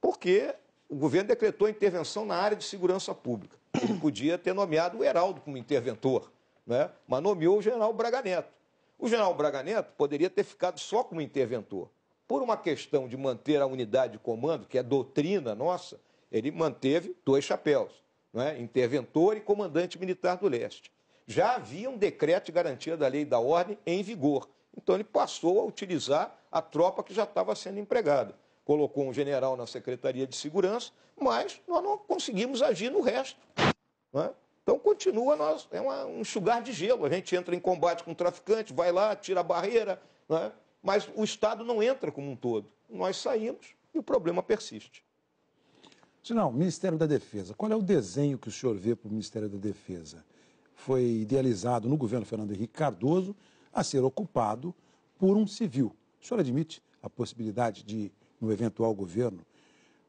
Porque o governo decretou a intervenção na área de segurança pública. Ele podia ter nomeado o Heraldo como interventor, né, mas nomeou o general Braga Neto. O general Braga Neto poderia ter ficado só como interventor. Por uma questão de manter a unidade de comando, que é doutrina nossa, ele manteve 2 chapéus, né, interventor e comandante militar do leste. Já havia um decreto de garantia da lei e da ordem em vigor. Então ele passou a utilizar a tropa que já estava sendo empregada. Colocou um general na Secretaria de Segurança, mas nós não conseguimos agir no resto, né? Então continua, um enxugar de gelo. A gente entra em combate com o traficante, vai lá, tira a barreira, né? Mas o Estado não entra como um todo. Nós saímos e o problema persiste. Não, Ministério da Defesa. Qual é o desenho que o senhor vê para o Ministério da Defesa? Foi idealizado no governo Fernando Henrique Cardoso a ser ocupado por um civil. O senhor admite a possibilidade de, no eventual governo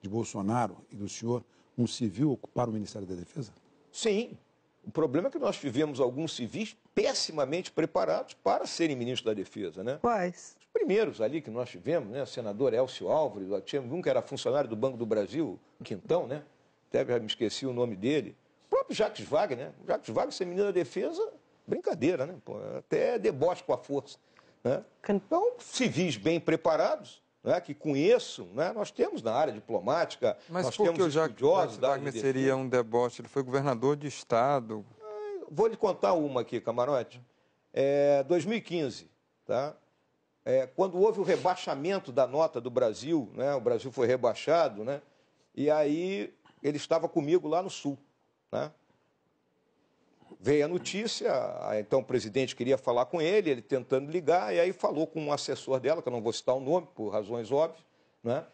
de Bolsonaro e do senhor, um civil ocupar o Ministério da Defesa? Sim. O problema é que nós tivemos alguns civis pessimamente preparados para serem ministros da Defesa, né? Quais? Os primeiros ali que nós tivemos, né? O senador Elcio Álvares, tínhamos um que era funcionário do Banco do Brasil, Quintão, né? Até já me esqueci o nome dele. O próprio Jacques Wagner, né? O Jacques Wagner ser ministro da Defesa, brincadeira, né? Pô, até deboche com a força, né? Então, civis bem preparados, né, que conheçam, né, nós temos na área diplomática, mas nós por temos que o Jacques Wagner de seria um deboche? Ele foi governador de Estado. Vou lhe contar uma aqui, camarote. 2015, tá? Quando houve o rebaixamento da nota do Brasil, né, o Brasil foi rebaixado, né, e aí ele estava comigo lá no Sul, né? Veio a notícia, então o presidente queria falar com ele, ele tentando ligar, e aí falou com um assessor dela, que eu não vou citar o nome, por razões óbvias, né?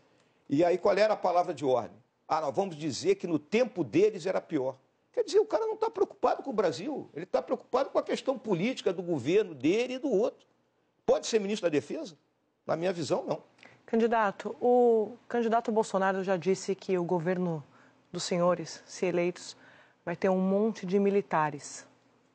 E aí qual era a palavra de ordem? Nós vamos dizer que no tempo deles era pior. Quer dizer, o cara não está preocupado com o Brasil, ele está preocupado com a questão política do governo dele e do outro. Pode ser ministro da Defesa? Na minha visão, não. Candidato, o candidato Bolsonaro já disse que o governo dos senhores, se eleitos, vai ter um monte de militares.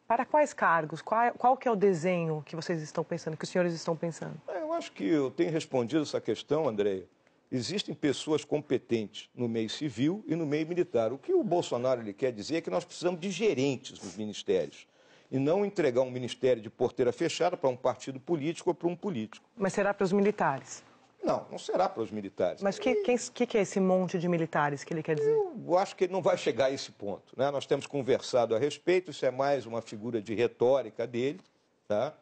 Para quais cargos? Qual que é o desenho que vocês estão pensando, que os senhores estão pensando? Eu acho que eu tenho respondido essa questão, Andréia. Existem pessoas competentes no meio civil e no meio militar. O que o Bolsonaro ele quer dizer é que nós precisamos de gerentes nos ministérios e não entregar um ministério de porteira fechada para um partido político ou para um político. Mas será para os militares? Não, não será para os militares. Mas o que é esse monte de militares que ele quer dizer? Eu acho que ele não vai chegar a esse ponto, né? Nós temos conversado a respeito, isso é mais uma figura de retórica dele, tá?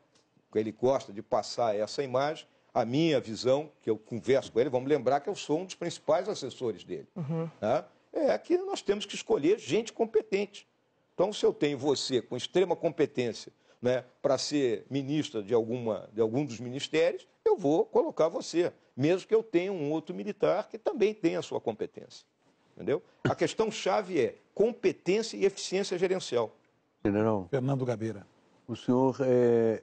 Ele gosta de passar essa imagem. A minha visão, que eu converso com ele, vamos lembrar que eu sou um dos principais assessores dele, tá? É que nós temos que escolher gente competente. Então, se eu tenho você com extrema competência, né, para ser ministra de algum dos ministérios, eu vou colocar você, mesmo que eu tenha um outro militar que também tenha a sua competência. Entendeu? A questão-chave é competência e eficiência gerencial. General Fernando Gabeira. O senhor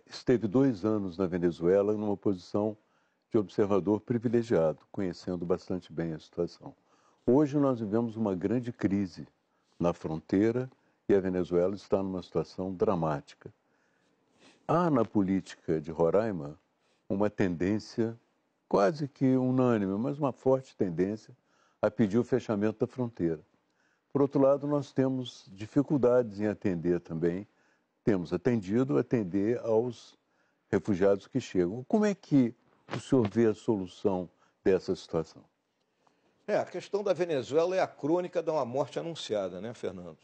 esteve 2 anos na Venezuela numa posição de observador privilegiado, conhecendo bastante bem a situação. Hoje nós vivemos uma grande crise na fronteira e a Venezuela está numa situação dramática. Há na política de Roraima uma tendência quase que unânime, mas uma forte tendência a pedir o fechamento da fronteira. Por outro lado, nós temos dificuldades em atender também, temos atender aos refugiados que chegam. Como é que o senhor vê a solução dessa situação? A questão da Venezuela é a crônica de uma morte anunciada, né, Fernando?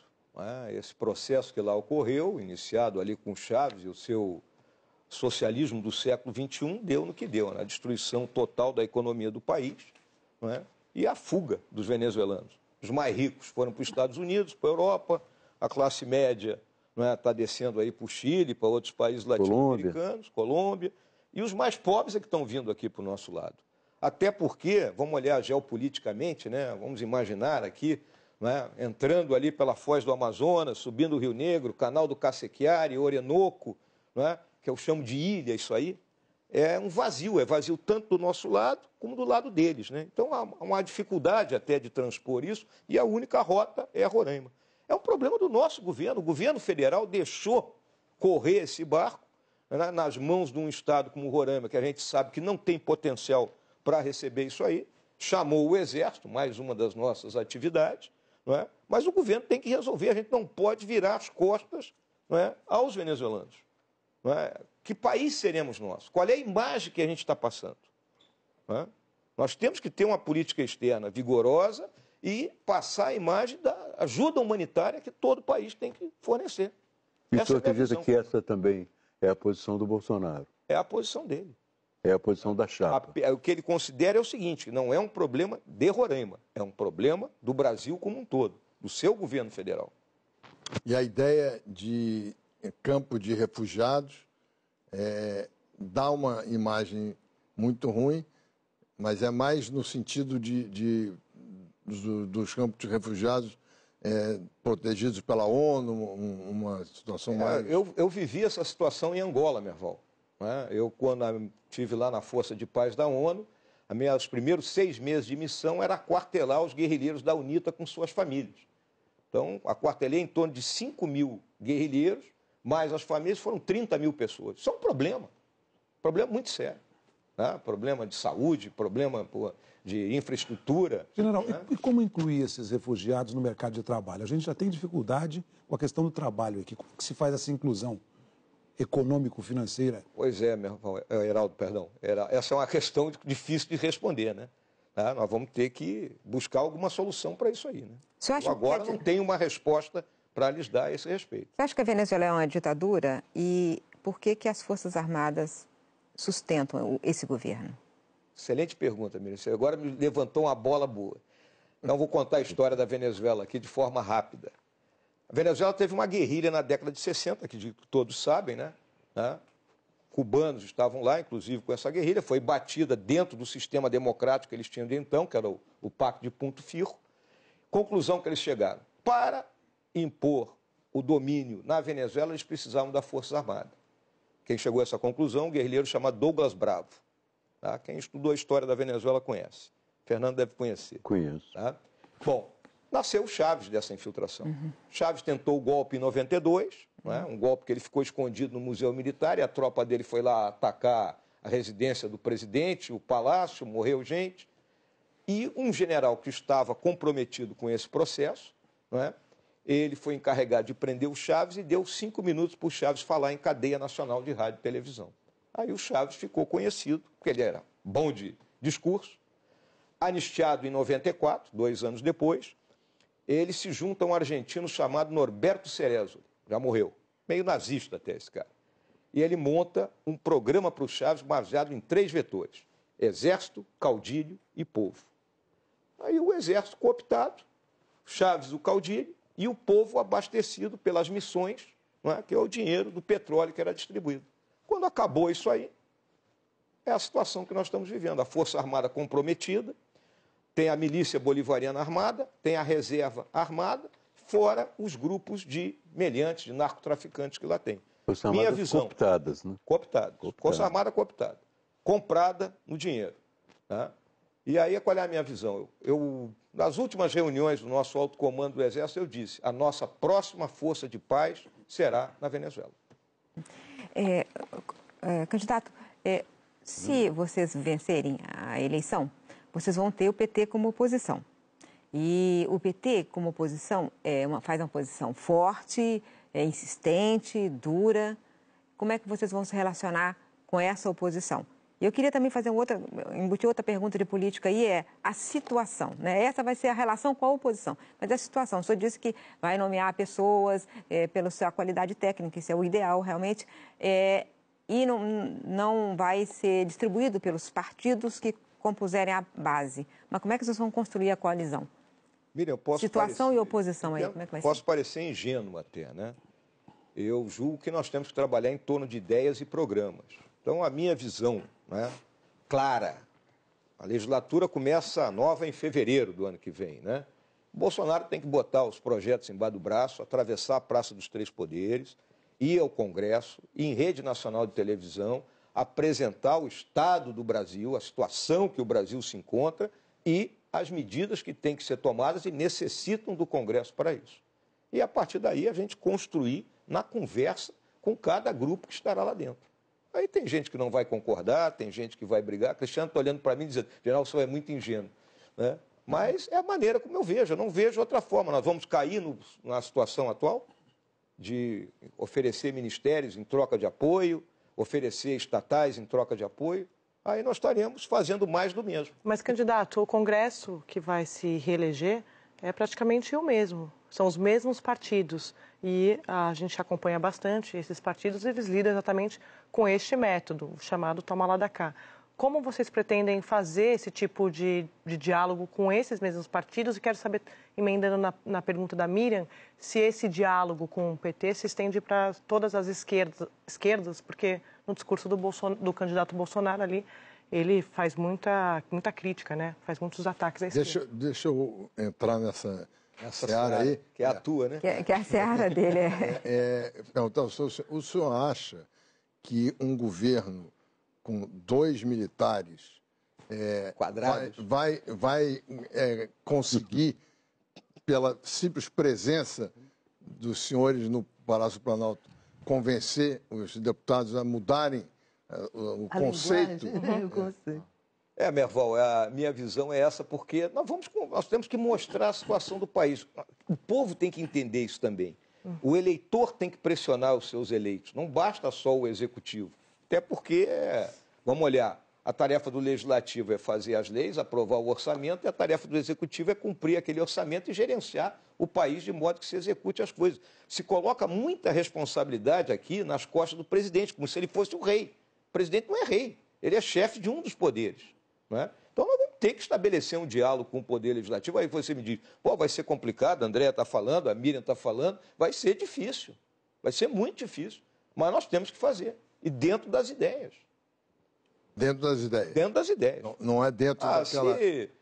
Esse processo que lá ocorreu, iniciado ali com Chávez e o seu socialismo do século XXI, deu no que deu, a destruição total da economia do país, não é? E a fuga dos venezuelanos. Os mais ricos foram para os Estados Unidos, para a Europa, a classe média está descendo aí para o Chile, para outros países latino-americanos, Colômbia, e os mais pobres é que estão vindo aqui para o nosso lado. Até porque, vamos olhar geopoliticamente, né? Vamos imaginar aqui, né? Entrando ali pela Foz do Amazonas, subindo o Rio Negro, Canal do Cacequiari, Orinoco, né? Que eu chamo de ilha, isso aí, é vazio tanto do nosso lado como do lado deles, né? Então há uma dificuldade até de transpor isso, e a única rota é a Roraima. É um problema do nosso governo. O governo federal deixou correr esse barco, né, nas mãos de um estado como Roraima, que a gente sabe que não tem potencial para receber isso aí, chamou o Exército, mais uma das nossas atividades, não é? Mas o governo tem que resolver, a gente não pode virar as costas, não é, aos venezuelanos. Não é? Que país seremos nós? Qual é a imagem que a gente está passando? Não é? Nós temos que ter uma política externa vigorosa e passar a imagem da ajuda humanitária que todo país tem que fornecer. E o senhor acredita que essa também é a posição do Bolsonaro? É a posição dele. É a posição da chapa. O que ele considera é o seguinte, não é um problema de Roraima, é um problema do Brasil como um todo, do seu governo federal. E a ideia de campo de refugiados dá uma imagem muito ruim, mas é mais no sentido dos campos de refugiados protegidos pela ONU, uma situação mais... Eu vivi essa situação em Angola, Merval. Né? Eu, quando estive lá na Força de Paz da ONU, os primeiros 6 meses de missão era aquartelar os guerrilheiros da UNITA com suas famílias. Então, aquartelei em torno de 5 mil guerrilheiros, mais as famílias foram 30 mil pessoas. Isso é um problema muito sério. Né? Problema de saúde, problema de infraestrutura. General, né? e como incluir esses refugiados no mercado de trabalho? A gente já tem dificuldade com a questão do trabalho aqui. Como que se faz essa inclusão econômico-financeira? Pois é, meu irmão, Heraldo, perdão. Essa é uma questão difícil de responder, né? Nós vamos ter que buscar alguma solução para isso aí, né? Agora não tem uma resposta para lhes dar a esse respeito. Você acha que a Venezuela é uma ditadura? E por que as Forças Armadas sustentam esse governo? Excelente pergunta, Miriam. Você agora me levantou uma bola boa. Então, vou contar a história da Venezuela aqui de forma rápida. A Venezuela teve uma guerrilha na década de 60, que todos sabem, né? Cubanos estavam lá, inclusive, com essa guerrilha. Foi batida dentro do sistema democrático que eles tinham de então, que era o Pacto de Punto Fijo. Conclusão que eles chegaram. Para impor o domínio na Venezuela, eles precisavam das Forças Armadas. Quem chegou a essa conclusão, um guerrilheiro chamado Douglas Bravo. Tá? Quem estudou a história da Venezuela conhece. Fernando deve conhecer. Conheço. Tá? Bom, nasceu Chávez dessa infiltração. Chávez tentou o golpe em 92, né? Um golpe que ele ficou escondido no Museu Militar, e a tropa dele foi lá atacar a residência do presidente, o palácio, morreu gente. E um general que estava comprometido com esse processo, né? Ele foi encarregado de prender o Chávez e deu 5 minutos para o Chávez falar em cadeia nacional de rádio e televisão. Aí o Chávez ficou conhecido, porque ele era bom de discurso. Anistiado em 94, 2 anos depois, ele se junta a um argentino chamado Norberto Cerezo, já morreu, meio nazista até esse cara. E ele monta um programa para o Chávez baseado em 3 vetores: exército, caudilho e povo. Aí o exército cooptado, Chávez o caudilho, e o povo abastecido pelas missões, não é? Que é o dinheiro do petróleo que era distribuído. Quando acabou isso aí, é a situação que nós estamos vivendo. A Força Armada comprometida, tem a milícia bolivariana armada, tem a reserva armada, fora os grupos de meliantes, de narcotraficantes que lá tem. Forças Armadas cooptadas, né? Cooptadas. Força Armada cooptada. Comprada no dinheiro. Tá? E aí, qual é a minha visão? Nas últimas reuniões do nosso alto comando do Exército, eu disse: a nossa próxima força de paz será na Venezuela. Candidato, se vocês vencerem a eleição, vocês vão ter o PT como oposição. E o PT, como oposição, faz uma posição forte, insistente, dura. Como é que vocês vão se relacionar com essa oposição? E eu queria também embutir outra pergunta de política aí, a situação, né? Essa vai ser a relação com a oposição, mas a situação. O senhor disse que vai nomear pessoas pela sua qualidade técnica, isso é o ideal realmente, e não vai ser distribuído pelos partidos que compuserem a base. Mas como é que vocês vão construir a coalizão? Miriam, situação e oposição aí, como é que vai ser? Posso parecer ingênuo até, né? Eu julgo que nós temos que trabalhar em torno de ideias e programas. Então, a minha visão, né, clara, a legislatura começa nova em fevereiro do ano que vem, né? O Bolsonaro tem que botar os projetos embaixo do braço, atravessar a Praça dos Três Poderes, ir ao Congresso, ir em rede nacional de televisão, apresentar o estado do Brasil, a situação que o Brasil se encontra e as medidas que têm que ser tomadas e necessitam do Congresso para isso. E, a partir daí, a gente construir na conversa com cada grupo que estará lá dentro. Aí tem gente que não vai concordar, tem gente que vai brigar. Cristiano está olhando para mim e dizendo, general, o senhor é muito ingênuo, né? Mas é a maneira como eu vejo, eu não vejo outra forma. Nós vamos cair na situação atual de oferecer ministérios em troca de apoio, oferecer estatais em troca de apoio, aí nós estaremos fazendo mais do mesmo. Mas, candidato, o Congresso que vai se reeleger é praticamente o mesmo, são os mesmos partidos e a gente acompanha bastante esses partidos, eles lidam exatamente com este método, chamado toma lá da cá. Como vocês pretendem fazer esse tipo de diálogo com esses mesmos partidos? E quero saber, emendando na pergunta da Miriam, se esse diálogo com o PT se estende para todas as esquerdas, porque no discurso do candidato Bolsonaro ali, ele faz muita crítica, né? Faz muitos ataques à esquerda. Deixa eu entrar nessa seara aí. Que é a tua, né? Que é a seara dele. Então, o senhor acha que um governo com 2 militares quadrados vai conseguir, pela simples presença dos senhores no Palácio do Planalto, convencer os deputados a mudarem o conceito? O conceito. Merval, a minha visão é essa, porque nós temos que mostrar a situação do país. O povo tem que entender isso também. O eleitor tem que pressionar os seus eleitos, não basta só o executivo. Até porque, vamos olhar, a tarefa do legislativo é fazer as leis, aprovar o orçamento, e a tarefa do executivo é cumprir aquele orçamento e gerenciar o país de modo que se execute as coisas. Se coloca muita responsabilidade aqui nas costas do presidente, como se ele fosse o rei. O presidente não é rei, ele é chefe de um dos poderes. Não é? Então, nós vamos ter que estabelecer um diálogo com o Poder Legislativo. Aí você me diz, vai ser complicado, a Andréa está falando, a Miriam está falando, vai ser difícil, vai ser muito difícil, mas nós temos que fazer, e dentro das ideias. Dentro das ideias? Dentro das ideias. Não é dentro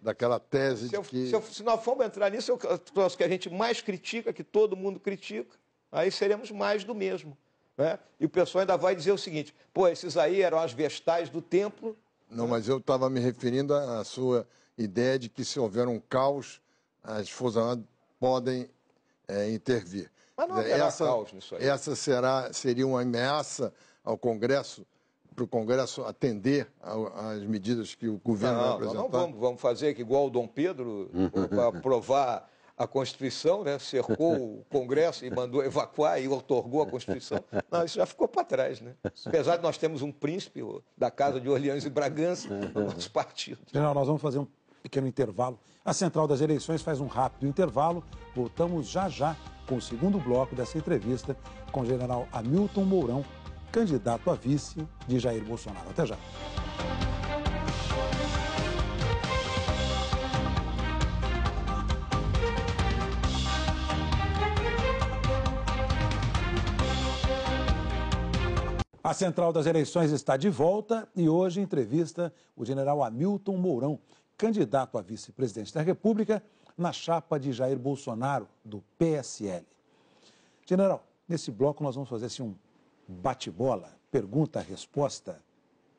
daquela tese de que... Se nós formos entrar nisso, é o troço que a gente mais critica, que todo mundo critica, aí seremos mais do mesmo. Né? E o pessoal ainda vai dizer o seguinte, esses aí eram as vestais do templo. Não, mas eu estava me referindo à sua ideia de que se houver um caos, as Forças Armadas podem intervir. Mas não haverá caos nisso aí. Essa seria uma ameaça ao Congresso, para o Congresso atender às medidas que o governo vai apresentar? Não vamos fazer que igual o Dom Pedro, para aprovar a Constituição, né? Cercou o Congresso e mandou evacuar e otorgou a Constituição. Não, isso já ficou para trás, né? Apesar de nós termos um príncipe da Casa de Orleans e Bragança no nosso partido. General, nós vamos fazer um pequeno intervalo. A Central das Eleições faz um rápido intervalo. Voltamos já com o segundo bloco dessa entrevista com o general Hamilton Mourão, candidato a vice de Jair Bolsonaro. Até já. A Central das Eleições está de volta e hoje entrevista o general Hamilton Mourão, candidato a vice-presidente da República na chapa de Jair Bolsonaro, do PSL. General, nesse bloco nós vamos fazer assim um bate-bola, pergunta-resposta,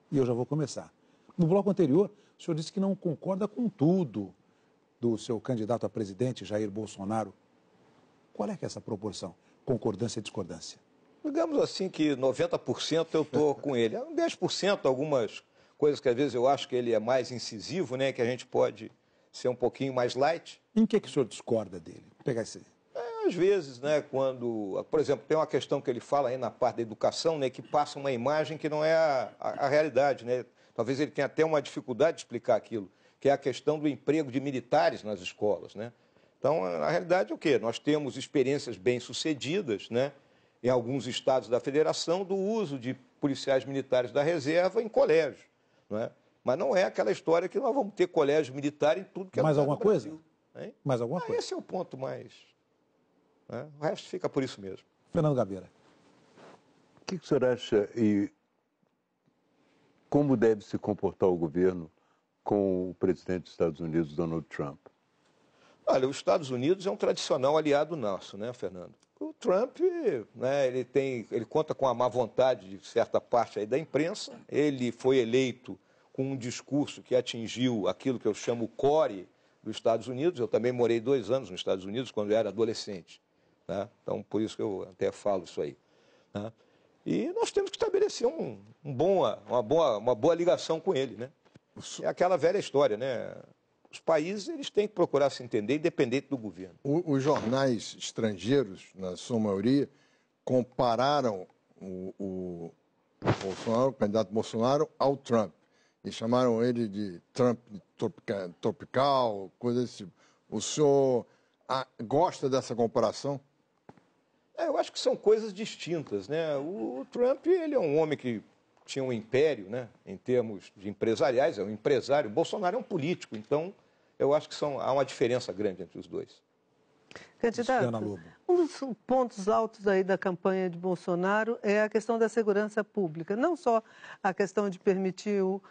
e eu já vou começar. No bloco anterior, o senhor disse que não concorda com tudo do seu candidato a presidente, Jair Bolsonaro. Qual é que é essa proporção? Concordância e discordância? Digamos assim que 90% eu estou com ele. 10% algumas coisas que às vezes eu acho que ele é mais incisivo, né? Que a gente pode ser um pouquinho mais light. Em que o senhor discorda dele? Vou pegar esse... Às vezes, né, quando, por exemplo, tem uma questão que ele fala aí na parte da educação, né, que passa uma imagem que não é a realidade, né? Talvez ele tenha até uma dificuldade de explicar aquilo, que é a questão do emprego de militares nas escolas, né? Então, na realidade, o quê? Nós temos experiências bem-sucedidas, né, em alguns estados da federação, do uso de policiais militares da reserva em colégios, não é? Mas não é aquela história que nós vamos ter colégio militar em tudo que é mais lugar alguma do Brasil, coisa? Hein? Mais alguma coisa? Esse é o ponto mais... Né? O resto fica por isso mesmo. Fernando Gabeira. O que o senhor acha e como deve se comportar o governo com o presidente dos Estados Unidos, Donald Trump? Olha, os Estados Unidos é um tradicional aliado nosso, né, Fernando? O Trump, né, ele conta com a má vontade de certa parte aí da imprensa. Ele foi eleito com um discurso que atingiu aquilo que eu chamo o core dos Estados Unidos. Eu também morei 2 anos nos Estados Unidos quando eu era adolescente, né? Então, por isso que eu até falo isso aí, né? E nós temos que estabelecer uma boa ligação com ele, né? É aquela velha história, né? Os países eles têm que procurar se entender, independente do governo. Os jornais estrangeiros, na sua maioria, compararam o Bolsonaro, o candidato Bolsonaro, ao Trump. E chamaram ele de Trump tropical, coisa desse tipo. O senhor gosta dessa comparação? Eu acho que são coisas distintas, né? O Trump, ele é um homem que tinha um império, né, em termos de empresariais, é um empresário. O Bolsonaro é um político, então eu acho que há uma diferença grande entre os dois. Candidato, um dos pontos altos aí da campanha de Bolsonaro é a questão da segurança pública. Não só a questão de permitir o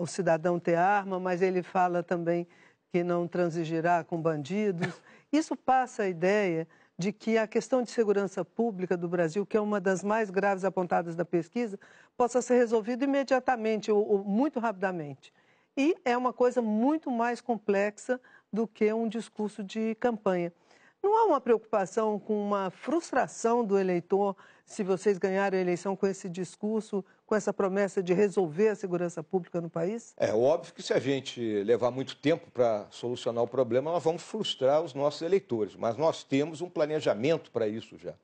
cidadão ter arma, mas ele fala também que não transigirá com bandidos. Isso passa a ideia de que a questão de segurança pública do Brasil, que é uma das mais graves apontadas da pesquisa, possa ser resolvida imediatamente ou muito rapidamente. E é uma coisa muito mais complexa do que um discurso de campanha. Não há uma preocupação com uma frustração do eleitor se vocês ganharem a eleição com esse discurso, com essa promessa de resolver a segurança pública no país? É óbvio que se a gente levar muito tempo para solucionar o problema, nós vamos frustrar os nossos eleitores, mas nós temos um planejamento para isso já.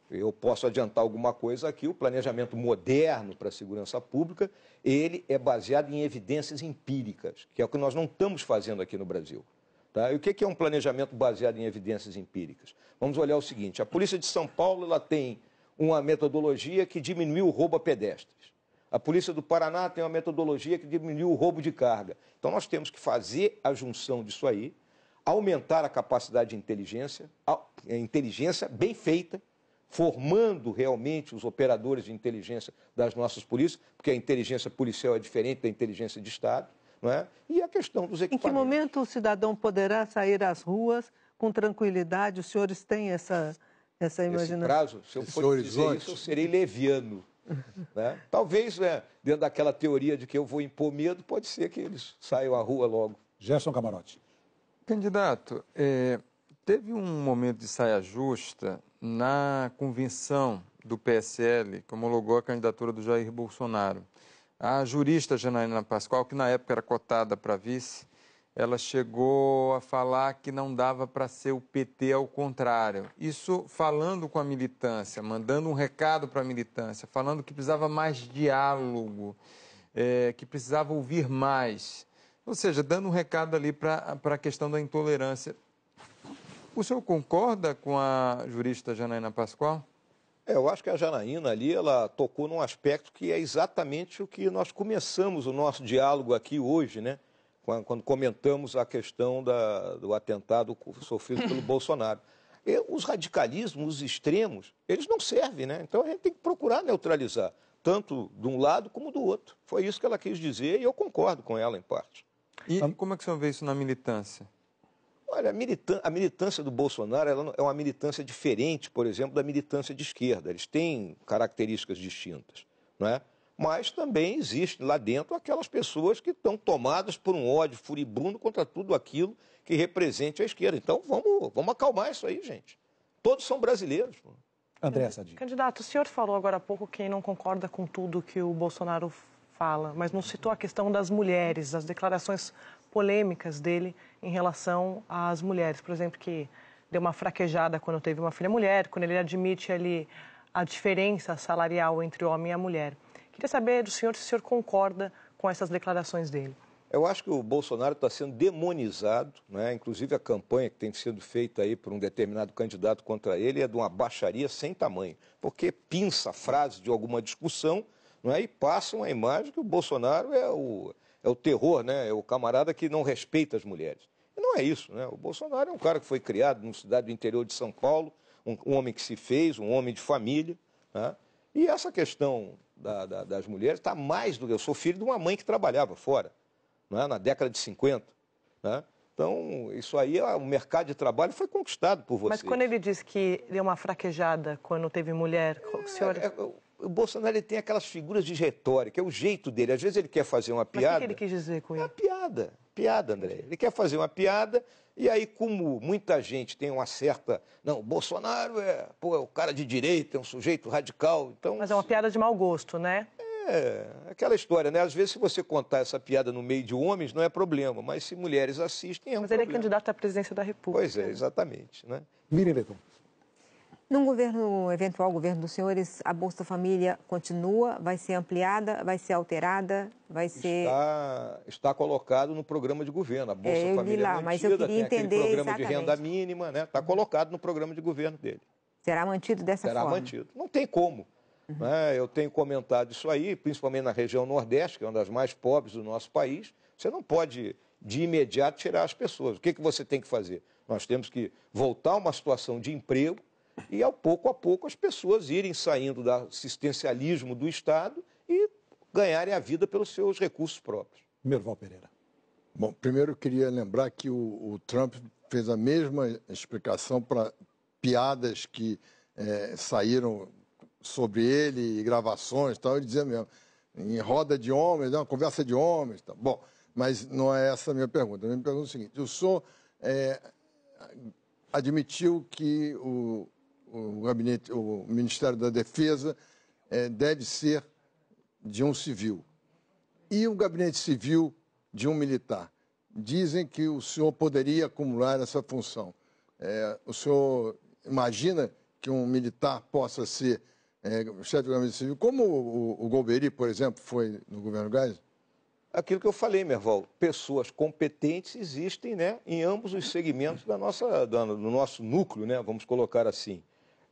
Eu posso adiantar alguma coisa aqui, o planejamento moderno para a segurança pública, ele é baseado em evidências empíricas, que é o que nós não estamos fazendo aqui no Brasil. Tá? E o que é um planejamento baseado em evidências empíricas? Vamos olhar o seguinte, a Polícia de São Paulo ela tem uma metodologia que diminuiu o roubo a pedestres. A Polícia do Paraná tem uma metodologia que diminuiu o roubo de carga. Então nós temos que fazer a junção disso aí, aumentar a capacidade de inteligência, a inteligência bem feita, formando realmente os operadores de inteligência das nossas polícias, porque a inteligência policial é diferente da inteligência de Estado, não é? E a questão dos equipamentos. Em que momento o cidadão poderá sair às ruas com tranquilidade? Os senhores têm essa imaginação? Nesse prazo, se eu for dizer isso, eu serei leviano. Né? Talvez, né, dentro daquela teoria de que eu vou impor medo, pode ser que eles saiam à rua logo. Gerson Camarote. Candidato, teve um momento de saia justa na convenção do PSL, que homologou a candidatura do Jair Bolsonaro. A jurista Janaína Pascoal, que na época era cotada para vice, ela chegou a falar que não dava para ser o PT ao contrário. Isso falando com a militância, mandando um recado para a militância, falando que precisava mais diálogo, que precisava ouvir mais. Ou seja, dando um recado ali para a questão da intolerância. O senhor concorda com a jurista Janaína Pascoal? Eu acho que a Janaína ali, ela tocou num aspecto que é exatamente o que nós começamos o nosso diálogo aqui hoje, né? Quando comentamos a questão do atentado sofrido pelo Bolsonaro. E os radicalismos, os extremos, eles não servem, né? Então a gente tem que procurar neutralizar, tanto de um lado como do outro. Foi isso que ela quis dizer e eu concordo com ela em parte. E como é que o senhor vê isso na militância? Olha, a militância do Bolsonaro ela é uma militância diferente, por exemplo, da militância de esquerda. Eles têm características distintas, não é? Mas também existe lá dentro aquelas pessoas que estão tomadas por um ódio furibundo contra tudo aquilo que represente a esquerda. Então, vamos acalmar isso aí, gente. Todos são brasileiros. André Sadi. Candidato, o senhor falou agora há pouco que não concorda com tudo que o Bolsonaro fala, mas não citou a questão das mulheres, as declarações polêmicas dele em relação às mulheres. Por exemplo, que deu uma fraquejada quando teve uma filha mulher, quando ele admite ali a diferença salarial entre o homem e a mulher. Queria saber do senhor se o senhor concorda com essas declarações dele. Eu acho que o Bolsonaro está sendo demonizado, né? Inclusive a campanha que tem sido feita aí por um determinado candidato contra ele é de uma baixaria sem tamanho, porque pinça a frase de alguma discussão, não é? E passam a imagem que o Bolsonaro é o terror, né? É o camarada que não respeita as mulheres. E não é isso, né? O Bolsonaro é um cara que foi criado numa cidade do interior de São Paulo, um homem que se fez, um homem de família, né? E essa questão das mulheres está mais do que... Eu sou filho de uma mãe que trabalhava fora, não é? Na década de 50. Né? Então, isso aí, o mercado de trabalho foi conquistado por vocês. Mas quando ele disse que deu uma fraquejada quando teve mulher, o senhor... O Bolsonaro ele tem aquelas figuras de retórica, é o jeito dele. Às vezes ele quer fazer uma piada... Mas o que ele quis dizer com isso? É piada, André. Ele quer fazer uma piada e aí, como muita gente tem uma certa... Não, o Bolsonaro é o cara de direita, é um sujeito radical. Então, mas é uma piada de mau gosto, né? É, aquela história, né? Às vezes, se você contar essa piada no meio de homens, não é problema. Mas se mulheres assistem, é um problema. Mas ele é candidato à presidência da República. Pois é, exatamente. Né? Miriam Leitão. Num eventual governo dos senhores, a Bolsa Família continua, vai ser ampliada, vai ser alterada, vai ser... Está colocado no programa de governo. A Bolsa Família é mas eu queria entender aquele programa exatamente. de renda mínima, né? Está colocado no programa de governo dele. Será mantido dessa forma? Será mantido. Não tem como. Né? Eu tenho comentado isso aí, principalmente na região Nordeste, que é uma das mais pobres do nosso país. Você não pode, de imediato, tirar as pessoas. O que você tem que fazer? Nós temos que voltar a uma situação de emprego, e, ao pouco a pouco, as pessoas irem saindo do assistencialismo do Estado e ganharem a vida pelos seus recursos próprios. Merval Pereira. Bom, primeiro eu queria lembrar que o Trump fez a mesma explicação para piadas que saíram sobre ele, e gravações e tal. Ele dizia mesmo, em roda de homens, uma conversa de homens. Tal. Bom, mas não é essa a minha pergunta. A minha pergunta é o seguinte, o senhor admitiu que o Ministério da Defesa deve ser de um civil. E o gabinete civil de um militar? Dizem que o senhor poderia acumular essa função. O senhor imagina que um militar possa ser chefe do gabinete civil, como o Golbery, por exemplo, foi no governo Geisel? Aquilo que eu falei, Merval, pessoas competentes existem, né, em ambos os segmentos do nosso núcleo, né, vamos colocar assim.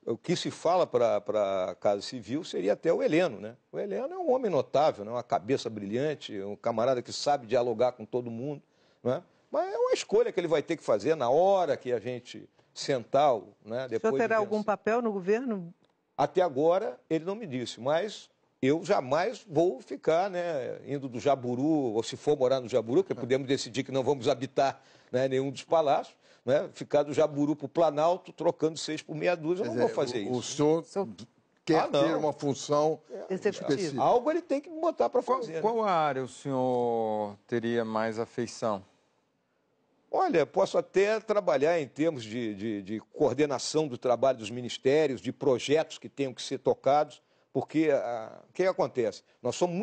O que se fala para a Casa Civil seria até o Heleno. Né? O Heleno é um homem notável, né, uma cabeça brilhante, um camarada que sabe dialogar com todo mundo. Né? Mas é uma escolha que ele vai ter que fazer na hora que a gente sentar. Né, depois o senhor terá algum papel no governo? Até agora, ele não me disse, mas eu jamais vou ficar, né, indo do Jaburu, ou se for morar no Jaburu, porque podemos decidir que não vamos habitar, né, nenhum dos palácios, né, ficar do Jaburu para o Planalto, trocando 6 por meia dúzia, eu não vou fazer isso. O senhor quer ter uma função específica. Algo ele tem que botar para fazer. Qual área o senhor teria mais afeição? Olha, posso até trabalhar em termos de coordenação do trabalho dos ministérios, de projetos que tenham que ser tocados, porque o que acontece? Nós somos muito